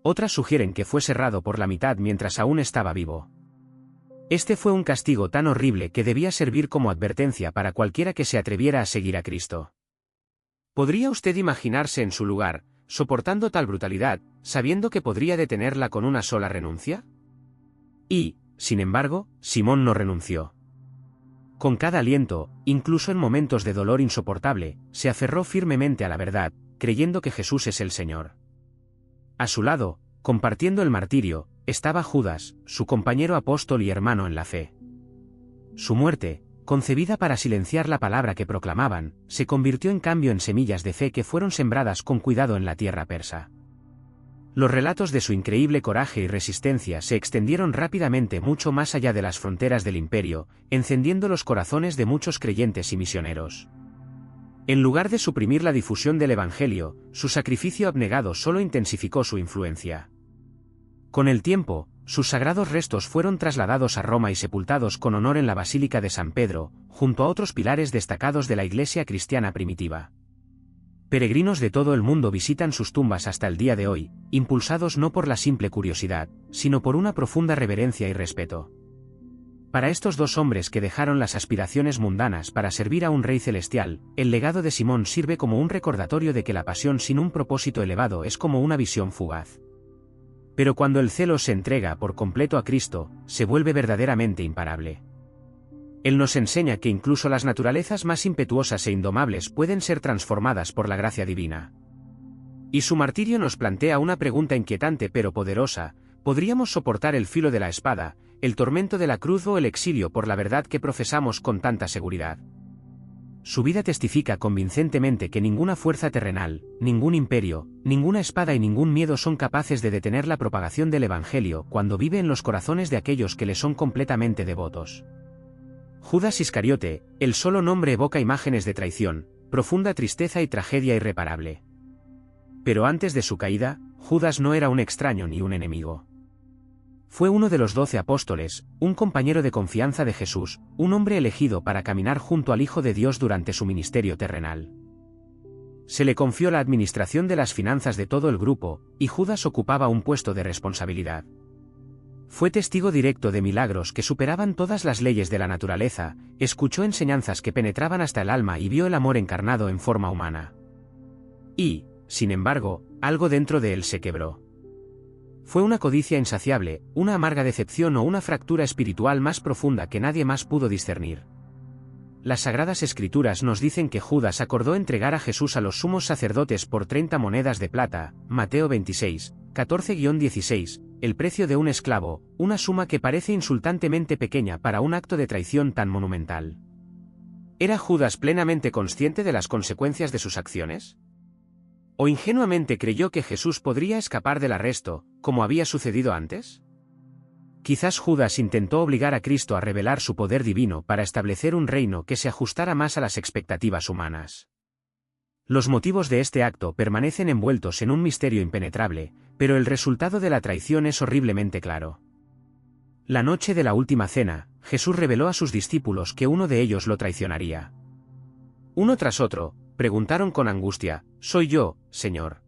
Otras sugieren que fue serrado por la mitad mientras aún estaba vivo. Este fue un castigo tan horrible que debía servir como advertencia para cualquiera que se atreviera a seguir a Cristo. ¿Podría usted imaginarse en su lugar, soportando tal brutalidad, sabiendo que podría detenerla con una sola renuncia? Y, sin embargo, Simón no renunció. Con cada aliento, incluso en momentos de dolor insoportable, se aferró firmemente a la verdad, creyendo que Jesús es el Señor. A su lado, compartiendo el martirio, estaba Judas, su compañero apóstol y hermano en la fe. Su muerte, concebida para silenciar la palabra que proclamaban, se convirtió en cambio en semillas de fe que fueron sembradas con cuidado en la tierra persa. Los relatos de su increíble coraje y resistencia se extendieron rápidamente mucho más allá de las fronteras del imperio, encendiendo los corazones de muchos creyentes y misioneros. En lugar de suprimir la difusión del Evangelio, su sacrificio abnegado solo intensificó su influencia. Con el tiempo, sus sagrados restos fueron trasladados a Roma y sepultados con honor en la Basílica de San Pedro, junto a otros pilares destacados de la Iglesia cristiana primitiva. Peregrinos de todo el mundo visitan sus tumbas hasta el día de hoy, impulsados no por la simple curiosidad, sino por una profunda reverencia y respeto. Para estos dos hombres que dejaron las aspiraciones mundanas para servir a un rey celestial, el legado de Simón sirve como un recordatorio de que la pasión sin un propósito elevado es como una visión fugaz. Pero cuando el celo se entrega por completo a Cristo, se vuelve verdaderamente imparable. Él nos enseña que incluso las naturalezas más impetuosas e indomables pueden ser transformadas por la gracia divina. Y su martirio nos plantea una pregunta inquietante pero poderosa: ¿podríamos soportar el filo de la espada, el tormento de la cruz o el exilio por la verdad que profesamos con tanta seguridad? Su vida testifica convincentemente que ninguna fuerza terrenal, ningún imperio, ninguna espada y ningún miedo son capaces de detener la propagación del Evangelio cuando vive en los corazones de aquellos que le son completamente devotos. Judas Iscariote, el solo nombre evoca imágenes de traición, profunda tristeza y tragedia irreparable. Pero antes de su caída, Judas no era un extraño ni un enemigo. Fue uno de los 12 apóstoles, un compañero de confianza de Jesús, un hombre elegido para caminar junto al Hijo de Dios durante su ministerio terrenal. Se le confió la administración de las finanzas de todo el grupo, y Judas ocupaba un puesto de responsabilidad. Fue testigo directo de milagros que superaban todas las leyes de la naturaleza, escuchó enseñanzas que penetraban hasta el alma y vio el amor encarnado en forma humana. Y, sin embargo, algo dentro de él se quebró. Fue una codicia insaciable, una amarga decepción o una fractura espiritual más profunda que nadie más pudo discernir. Las Sagradas Escrituras nos dicen que Judas acordó entregar a Jesús a los sumos sacerdotes por 30 monedas de plata, Mateo 26, 14-16, el precio de un esclavo, una suma que parece insultantemente pequeña para un acto de traición tan monumental. ¿Era Judas plenamente consciente de las consecuencias de sus acciones? ¿O ingenuamente creyó que Jesús podría escapar del arresto, como había sucedido antes? Quizás Judas intentó obligar a Cristo a revelar su poder divino para establecer un reino que se ajustara más a las expectativas humanas. Los motivos de este acto permanecen envueltos en un misterio impenetrable, pero el resultado de la traición es horriblemente claro. La noche de la última cena, Jesús reveló a sus discípulos que uno de ellos lo traicionaría. Uno tras otro, preguntaron con angustia: «¿Soy yo, Señor?».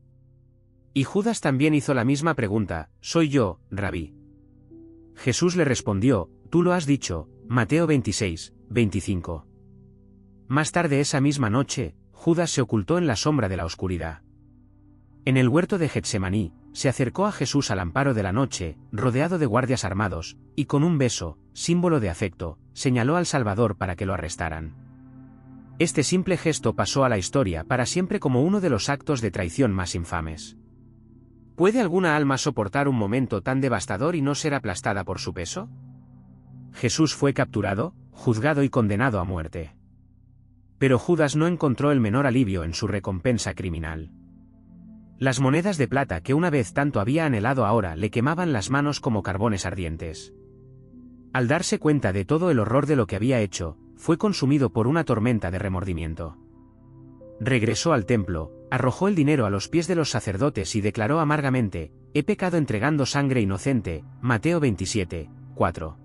Y Judas también hizo la misma pregunta: «¿Soy yo, Rabí?». Jesús le respondió: «Tú lo has dicho». Mateo 26, 25. Más tarde esa misma noche, Judas se ocultó en la sombra de la oscuridad. En el huerto de Getsemaní, se acercó a Jesús al amparo de la noche, rodeado de guardias armados, y con un beso, símbolo de afecto, señaló al Salvador para que lo arrestaran. Este simple gesto pasó a la historia para siempre como uno de los actos de traición más infames. ¿Puede alguna alma soportar un momento tan devastador y no ser aplastada por su peso? Jesús fue capturado, juzgado y condenado a muerte. Pero Judas no encontró el menor alivio en su recompensa criminal. Las monedas de plata que una vez tanto había anhelado ahora le quemaban las manos como carbones ardientes. Al darse cuenta de todo el horror de lo que había hecho, fue consumido por una tormenta de remordimiento. Regresó al templo, arrojó el dinero a los pies de los sacerdotes y declaró amargamente: «He pecado entregando sangre inocente». Mateo 27, 4.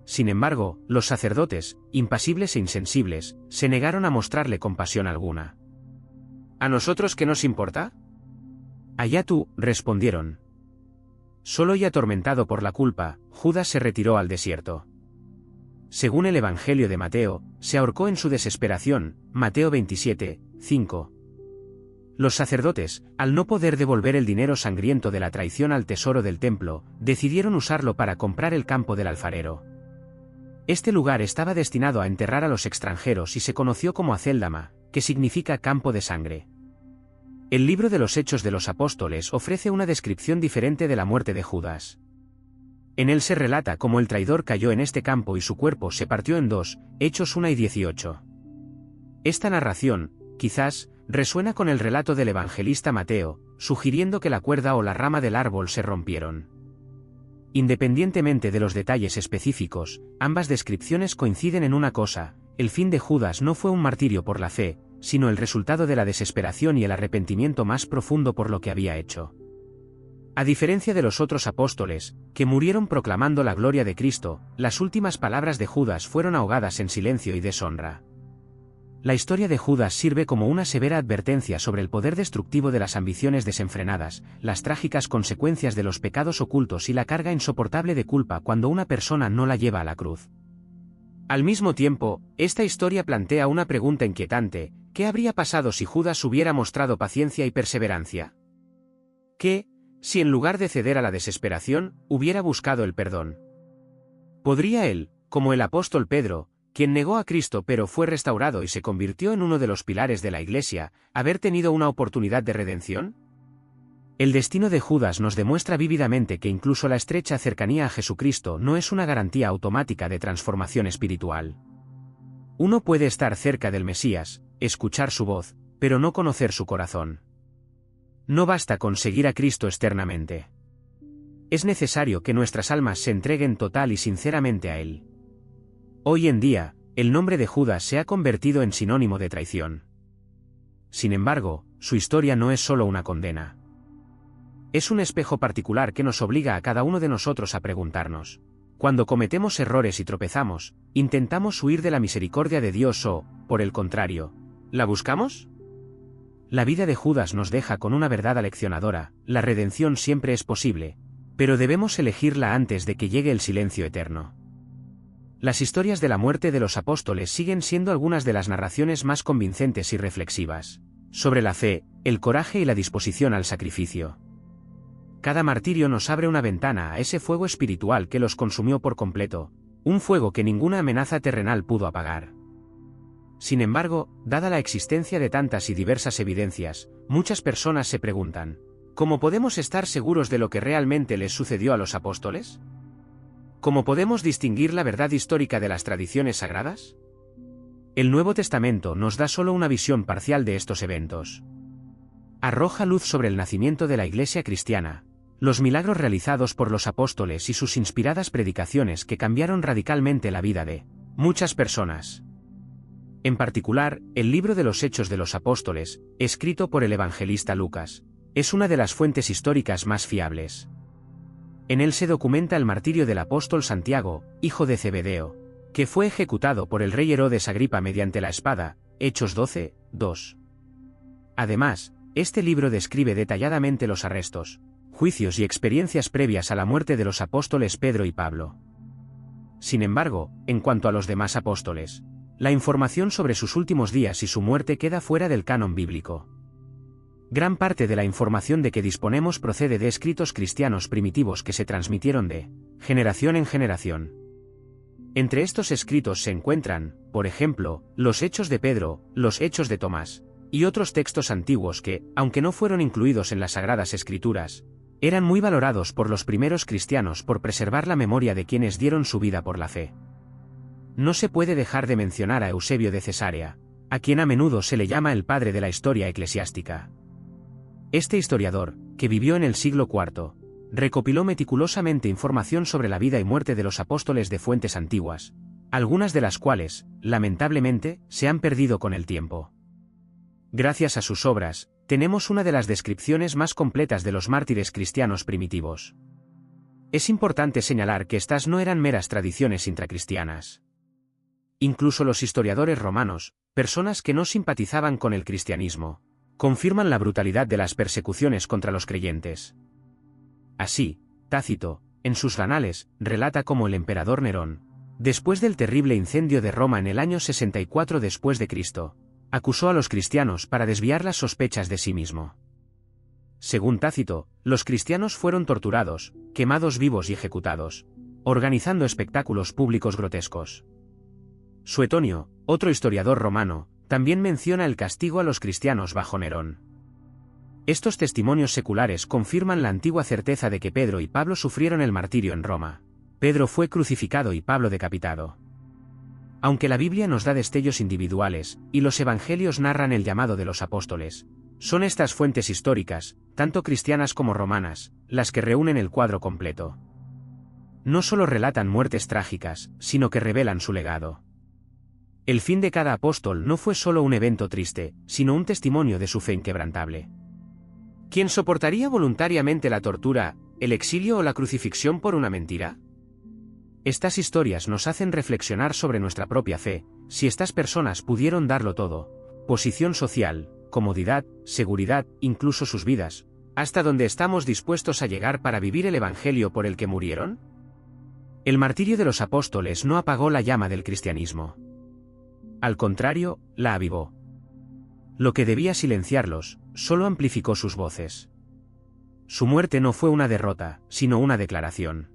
Sin embargo, los sacerdotes, impasibles e insensibles, se negaron a mostrarle compasión alguna. ¿A nosotros qué nos importa? Allá tú, respondieron. Solo y atormentado por la culpa, Judas se retiró al desierto. Según el Evangelio de Mateo, se ahorcó en su desesperación. Mateo 27, 5. Los sacerdotes, al no poder devolver el dinero sangriento de la traición al tesoro del templo, decidieron usarlo para comprar el campo del alfarero. Este lugar estaba destinado a enterrar a los extranjeros y se conoció como Acéldama, que significa campo de sangre. El libro de los Hechos de los Apóstoles ofrece una descripción diferente de la muerte de Judas. En él se relata cómo el traidor cayó en este campo y su cuerpo se partió en dos, Hechos 1 y 18. Esta narración, quizás, resuena con el relato del evangelista Mateo, sugiriendo que la cuerda o la rama del árbol se rompieron. Independientemente de los detalles específicos, ambas descripciones coinciden en una cosa: el fin de Judas no fue un martirio por la fe, sino el resultado de la desesperación y el arrepentimiento más profundo por lo que había hecho. A diferencia de los otros apóstoles, que murieron proclamando la gloria de Cristo, las últimas palabras de Judas fueron ahogadas en silencio y deshonra. La historia de Judas sirve como una severa advertencia sobre el poder destructivo de las ambiciones desenfrenadas, las trágicas consecuencias de los pecados ocultos y la carga insoportable de culpa cuando una persona no la lleva a la cruz. Al mismo tiempo, esta historia plantea una pregunta inquietante: ¿qué habría pasado si Judas hubiera mostrado paciencia y perseverancia? ¿Qué, si en lugar de ceder a la desesperación, hubiera buscado el perdón? ¿Podría él, como el apóstol Pedro, quien negó a Cristo pero fue restaurado y se convirtió en uno de los pilares de la Iglesia, haber tenido una oportunidad de redención? El destino de Judas nos demuestra vívidamente que incluso la estrecha cercanía a Jesucristo no es una garantía automática de transformación espiritual. Uno puede estar cerca del Mesías, escuchar su voz, pero no conocer su corazón. No basta con seguir a Cristo externamente. Es necesario que nuestras almas se entreguen total y sinceramente a Él. Hoy en día, el nombre de Judas se ha convertido en sinónimo de traición. Sin embargo, su historia no es solo una condena. Es un espejo particular que nos obliga a cada uno de nosotros a preguntarnos: cuando cometemos errores y tropezamos, ¿intentamos huir de la misericordia de Dios o, por el contrario, la buscamos? La vida de Judas nos deja con una verdad aleccionadora: la redención siempre es posible, pero debemos elegirla antes de que llegue el silencio eterno. Las historias de la muerte de los apóstoles siguen siendo algunas de las narraciones más convincentes y reflexivas sobre la fe, el coraje y la disposición al sacrificio. Cada martirio nos abre una ventana a ese fuego espiritual que los consumió por completo, un fuego que ninguna amenaza terrenal pudo apagar. Sin embargo, dada la existencia de tantas y diversas evidencias, muchas personas se preguntan: ¿cómo podemos estar seguros de lo que realmente les sucedió a los apóstoles? ¿Cómo podemos distinguir la verdad histórica de las tradiciones sagradas? El Nuevo Testamento nos da solo una visión parcial de estos eventos. Arroja luz sobre el nacimiento de la Iglesia cristiana, los milagros realizados por los apóstoles y sus inspiradas predicaciones que cambiaron radicalmente la vida de muchas personas. En particular, el libro de los Hechos de los Apóstoles, escrito por el evangelista Lucas, es una de las fuentes históricas más fiables. En él se documenta el martirio del apóstol Santiago, hijo de Zebedeo, que fue ejecutado por el rey Herodes Agripa mediante la espada, Hechos 12, 2. Además, este libro describe detalladamente los arrestos, juicios y experiencias previas a la muerte de los apóstoles Pedro y Pablo. Sin embargo, en cuanto a los demás apóstoles, la información sobre sus últimos días y su muerte queda fuera del canon bíblico. Gran parte de la información de que disponemos procede de escritos cristianos primitivos que se transmitieron de generación en generación. Entre estos escritos se encuentran, por ejemplo, los Hechos de Pedro, los Hechos de Tomás, y otros textos antiguos que, aunque no fueron incluidos en las Sagradas Escrituras, eran muy valorados por los primeros cristianos por preservar la memoria de quienes dieron su vida por la fe. No se puede dejar de mencionar a Eusebio de Cesarea, a quien a menudo se le llama el padre de la historia eclesiástica. Este historiador, que vivió en el siglo IV, recopiló meticulosamente información sobre la vida y muerte de los apóstoles de fuentes antiguas, algunas de las cuales, lamentablemente, se han perdido con el tiempo. Gracias a sus obras, tenemos una de las descripciones más completas de los mártires cristianos primitivos. Es importante señalar que estas no eran meras tradiciones intracristianas. Incluso los historiadores romanos, personas que no simpatizaban con el cristianismo, confirman la brutalidad de las persecuciones contra los creyentes. Así, Tácito, en sus anales, relata cómo el emperador Nerón, después del terrible incendio de Roma en el año 64 después de Cristo, acusó a los cristianos para desviar las sospechas de sí mismo. Según Tácito, los cristianos fueron torturados, quemados vivos y ejecutados, organizando espectáculos públicos grotescos. Suetonio, otro historiador romano, también menciona el castigo a los cristianos bajo Nerón. Estos testimonios seculares confirman la antigua certeza de que Pedro y Pablo sufrieron el martirio en Roma. Pedro fue crucificado y Pablo decapitado. Aunque la Biblia nos da destellos individuales, y los evangelios narran el llamado de los apóstoles, son estas fuentes históricas, tanto cristianas como romanas, las que reúnen el cuadro completo. No solo relatan muertes trágicas, sino que revelan su legado. El fin de cada apóstol no fue solo un evento triste, sino un testimonio de su fe inquebrantable. ¿Quién soportaría voluntariamente la tortura, el exilio o la crucifixión por una mentira? Estas historias nos hacen reflexionar sobre nuestra propia fe. Si estas personas pudieron darlo todo, posición social, comodidad, seguridad, incluso sus vidas, ¿hasta dónde estamos dispuestos a llegar para vivir el Evangelio por el que murieron? El martirio de los apóstoles no apagó la llama del cristianismo. Al contrario, la avivó. Lo que debía silenciarlos, solo amplificó sus voces. Su muerte no fue una derrota, sino una declaración.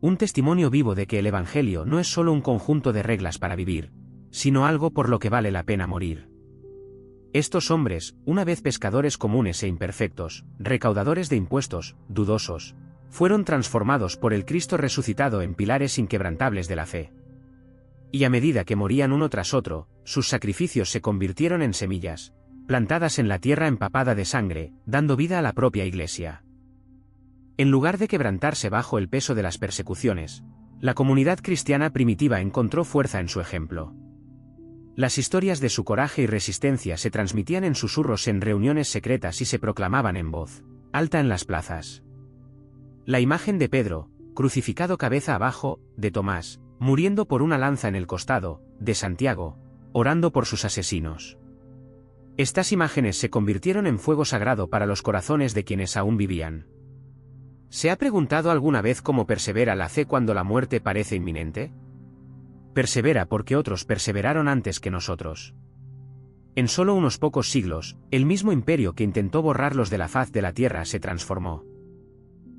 Un testimonio vivo de que el Evangelio no es solo un conjunto de reglas para vivir, sino algo por lo que vale la pena morir. Estos hombres, una vez pescadores comunes e imperfectos, recaudadores de impuestos, dudosos, fueron transformados por el Cristo resucitado en pilares inquebrantables de la fe. Y a medida que morían uno tras otro, sus sacrificios se convirtieron en semillas, plantadas en la tierra empapada de sangre, dando vida a la propia Iglesia. En lugar de quebrantarse bajo el peso de las persecuciones, la comunidad cristiana primitiva encontró fuerza en su ejemplo. Las historias de su coraje y resistencia se transmitían en susurros en reuniones secretas y se proclamaban en voz alta en las plazas. La imagen de Pedro, crucificado cabeza abajo, de Tomás, muriendo por una lanza en el costado, de Santiago, orando por sus asesinos. Estas imágenes se convirtieron en fuego sagrado para los corazones de quienes aún vivían. ¿Se ha preguntado alguna vez cómo persevera la fe cuando la muerte parece inminente? Persevera porque otros perseveraron antes que nosotros. En solo unos pocos siglos, el mismo imperio que intentó borrarlos de la faz de la tierra se transformó.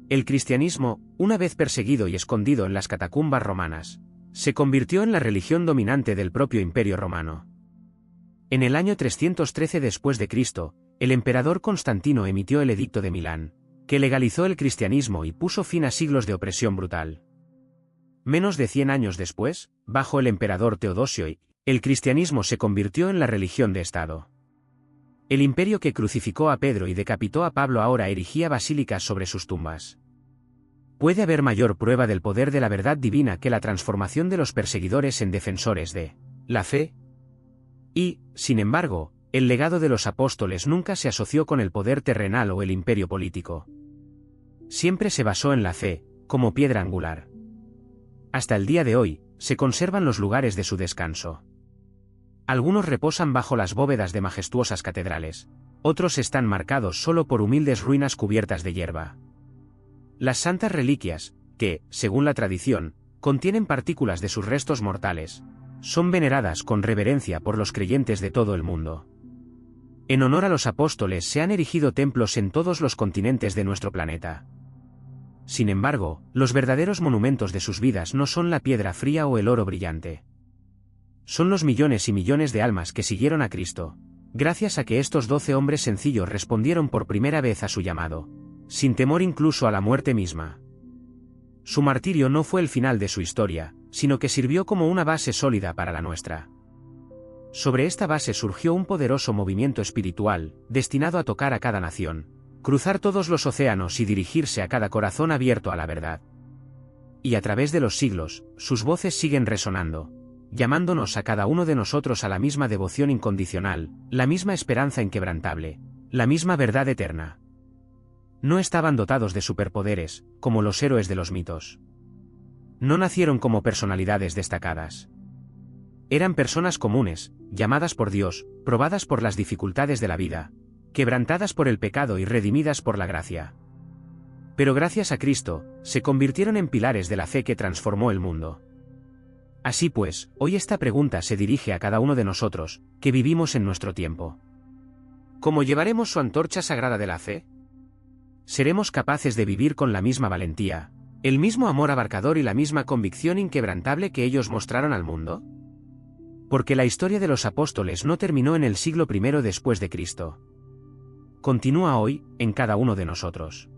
El cristianismo, una vez perseguido y escondido en las catacumbas romanas, se convirtió en la religión dominante del propio imperio romano. En el año 313 después de Cristo, el emperador Constantino emitió el Edicto de Milán, que legalizó el cristianismo y puso fin a siglos de opresión brutal. Menos de 100 años después, bajo el emperador Teodosio I, el cristianismo se convirtió en la religión de Estado. El imperio que crucificó a Pedro y decapitó a Pablo ahora erigía basílicas sobre sus tumbas. ¿Puede haber mayor prueba del poder de la verdad divina que la transformación de los perseguidores en defensores de la fe? Y, sin embargo, el legado de los apóstoles nunca se asoció con el poder terrenal o el imperio político. Siempre se basó en la fe, como piedra angular. Hasta el día de hoy, se conservan los lugares de su descanso. Algunos reposan bajo las bóvedas de majestuosas catedrales, otros están marcados solo por humildes ruinas cubiertas de hierba. Las santas reliquias, que, según la tradición, contienen partículas de sus restos mortales, son veneradas con reverencia por los creyentes de todo el mundo. En honor a los apóstoles se han erigido templos en todos los continentes de nuestro planeta. Sin embargo, los verdaderos monumentos de sus vidas no son la piedra fría o el oro brillante. Son los millones y millones de almas que siguieron a Cristo, gracias a que estos 12 hombres sencillos respondieron por primera vez a su llamado, sin temor incluso a la muerte misma. Su martirio no fue el final de su historia, sino que sirvió como una base sólida para la nuestra. Sobre esta base surgió un poderoso movimiento espiritual, destinado a tocar a cada nación, cruzar todos los océanos y dirigirse a cada corazón abierto a la verdad. Y a través de los siglos, sus voces siguen resonando, llamándonos a cada uno de nosotros a la misma devoción incondicional, la misma esperanza inquebrantable, la misma verdad eterna. No estaban dotados de superpoderes, como los héroes de los mitos. No nacieron como personalidades destacadas. Eran personas comunes, llamadas por Dios, probadas por las dificultades de la vida, quebrantadas por el pecado y redimidas por la gracia. Pero gracias a Cristo, se convirtieron en pilares de la fe que transformó el mundo. Así pues, hoy esta pregunta se dirige a cada uno de nosotros, que vivimos en nuestro tiempo. ¿Cómo llevaremos su antorcha sagrada de la fe? ¿Seremos capaces de vivir con la misma valentía, el mismo amor abarcador y la misma convicción inquebrantable que ellos mostraron al mundo? Porque la historia de los apóstoles no terminó en el siglo I después de Cristo. Continúa hoy, en cada uno de nosotros.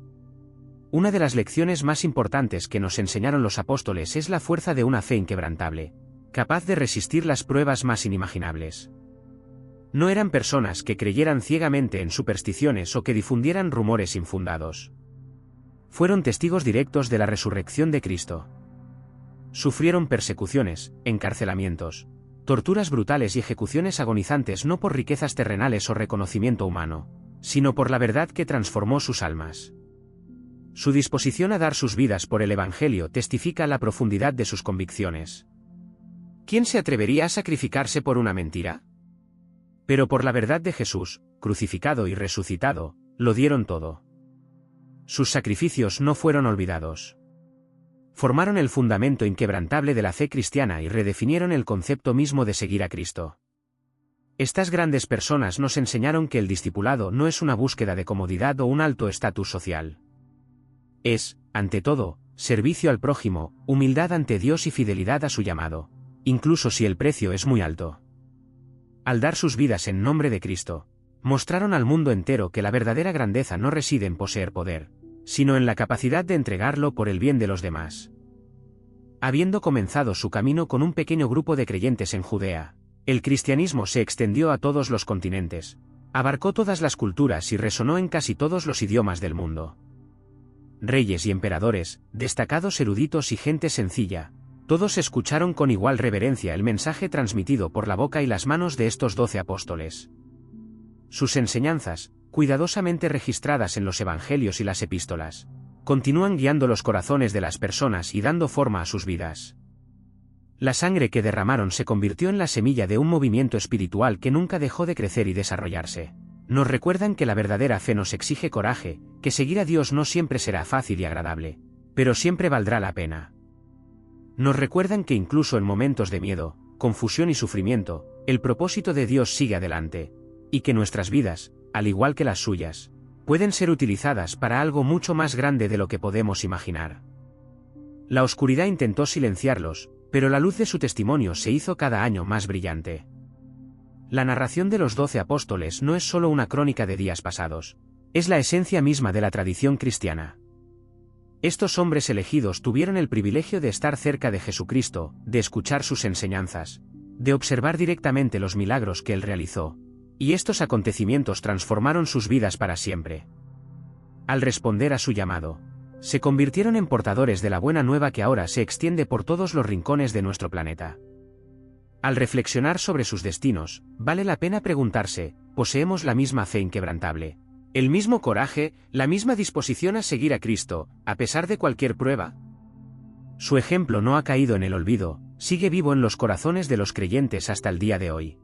Una de las lecciones más importantes que nos enseñaron los apóstoles es la fuerza de una fe inquebrantable, capaz de resistir las pruebas más inimaginables. No eran personas que creyeran ciegamente en supersticiones o que difundieran rumores infundados. Fueron testigos directos de la resurrección de Cristo. Sufrieron persecuciones, encarcelamientos, torturas brutales y ejecuciones agonizantes no por riquezas terrenales o reconocimiento humano, sino por la verdad que transformó sus almas. Su disposición a dar sus vidas por el Evangelio testifica la profundidad de sus convicciones. ¿Quién se atrevería a sacrificarse por una mentira? Pero por la verdad de Jesús, crucificado y resucitado, lo dieron todo. Sus sacrificios no fueron olvidados. Formaron el fundamento inquebrantable de la fe cristiana y redefinieron el concepto mismo de seguir a Cristo. Estas grandes personas nos enseñaron que el discipulado no es una búsqueda de comodidad o un alto estatus social. Es, ante todo, servicio al prójimo, humildad ante Dios y fidelidad a su llamado, incluso si el precio es muy alto. Al dar sus vidas en nombre de Cristo, mostraron al mundo entero que la verdadera grandeza no reside en poseer poder, sino en la capacidad de entregarlo por el bien de los demás. Habiendo comenzado su camino con un pequeño grupo de creyentes en Judea, el cristianismo se extendió a todos los continentes, abarcó todas las culturas y resonó en casi todos los idiomas del mundo. Reyes y emperadores, destacados eruditos y gente sencilla, todos escucharon con igual reverencia el mensaje transmitido por la boca y las manos de estos 12 apóstoles. Sus enseñanzas, cuidadosamente registradas en los evangelios y las epístolas, continúan guiando los corazones de las personas y dando forma a sus vidas. La sangre que derramaron se convirtió en la semilla de un movimiento espiritual que nunca dejó de crecer y desarrollarse. Nos recuerdan que la verdadera fe nos exige coraje, que seguir a Dios no siempre será fácil y agradable, pero siempre valdrá la pena. Nos recuerdan que incluso en momentos de miedo, confusión y sufrimiento, el propósito de Dios sigue adelante, y que nuestras vidas, al igual que las suyas, pueden ser utilizadas para algo mucho más grande de lo que podemos imaginar. La oscuridad intentó silenciarlos, pero la luz de su testimonio se hizo cada año más brillante. La narración de los 12 apóstoles no es solo una crónica de días pasados, es la esencia misma de la tradición cristiana. Estos hombres elegidos tuvieron el privilegio de estar cerca de Jesucristo, de escuchar sus enseñanzas, de observar directamente los milagros que Él realizó, y estos acontecimientos transformaron sus vidas para siempre. Al responder a su llamado, se convirtieron en portadores de la buena nueva que ahora se extiende por todos los rincones de nuestro planeta. Al reflexionar sobre sus destinos, vale la pena preguntarse, ¿poseemos la misma fe inquebrantable? ¿El mismo coraje, la misma disposición a seguir a Cristo, a pesar de cualquier prueba? Su ejemplo no ha caído en el olvido, sigue vivo en los corazones de los creyentes hasta el día de hoy.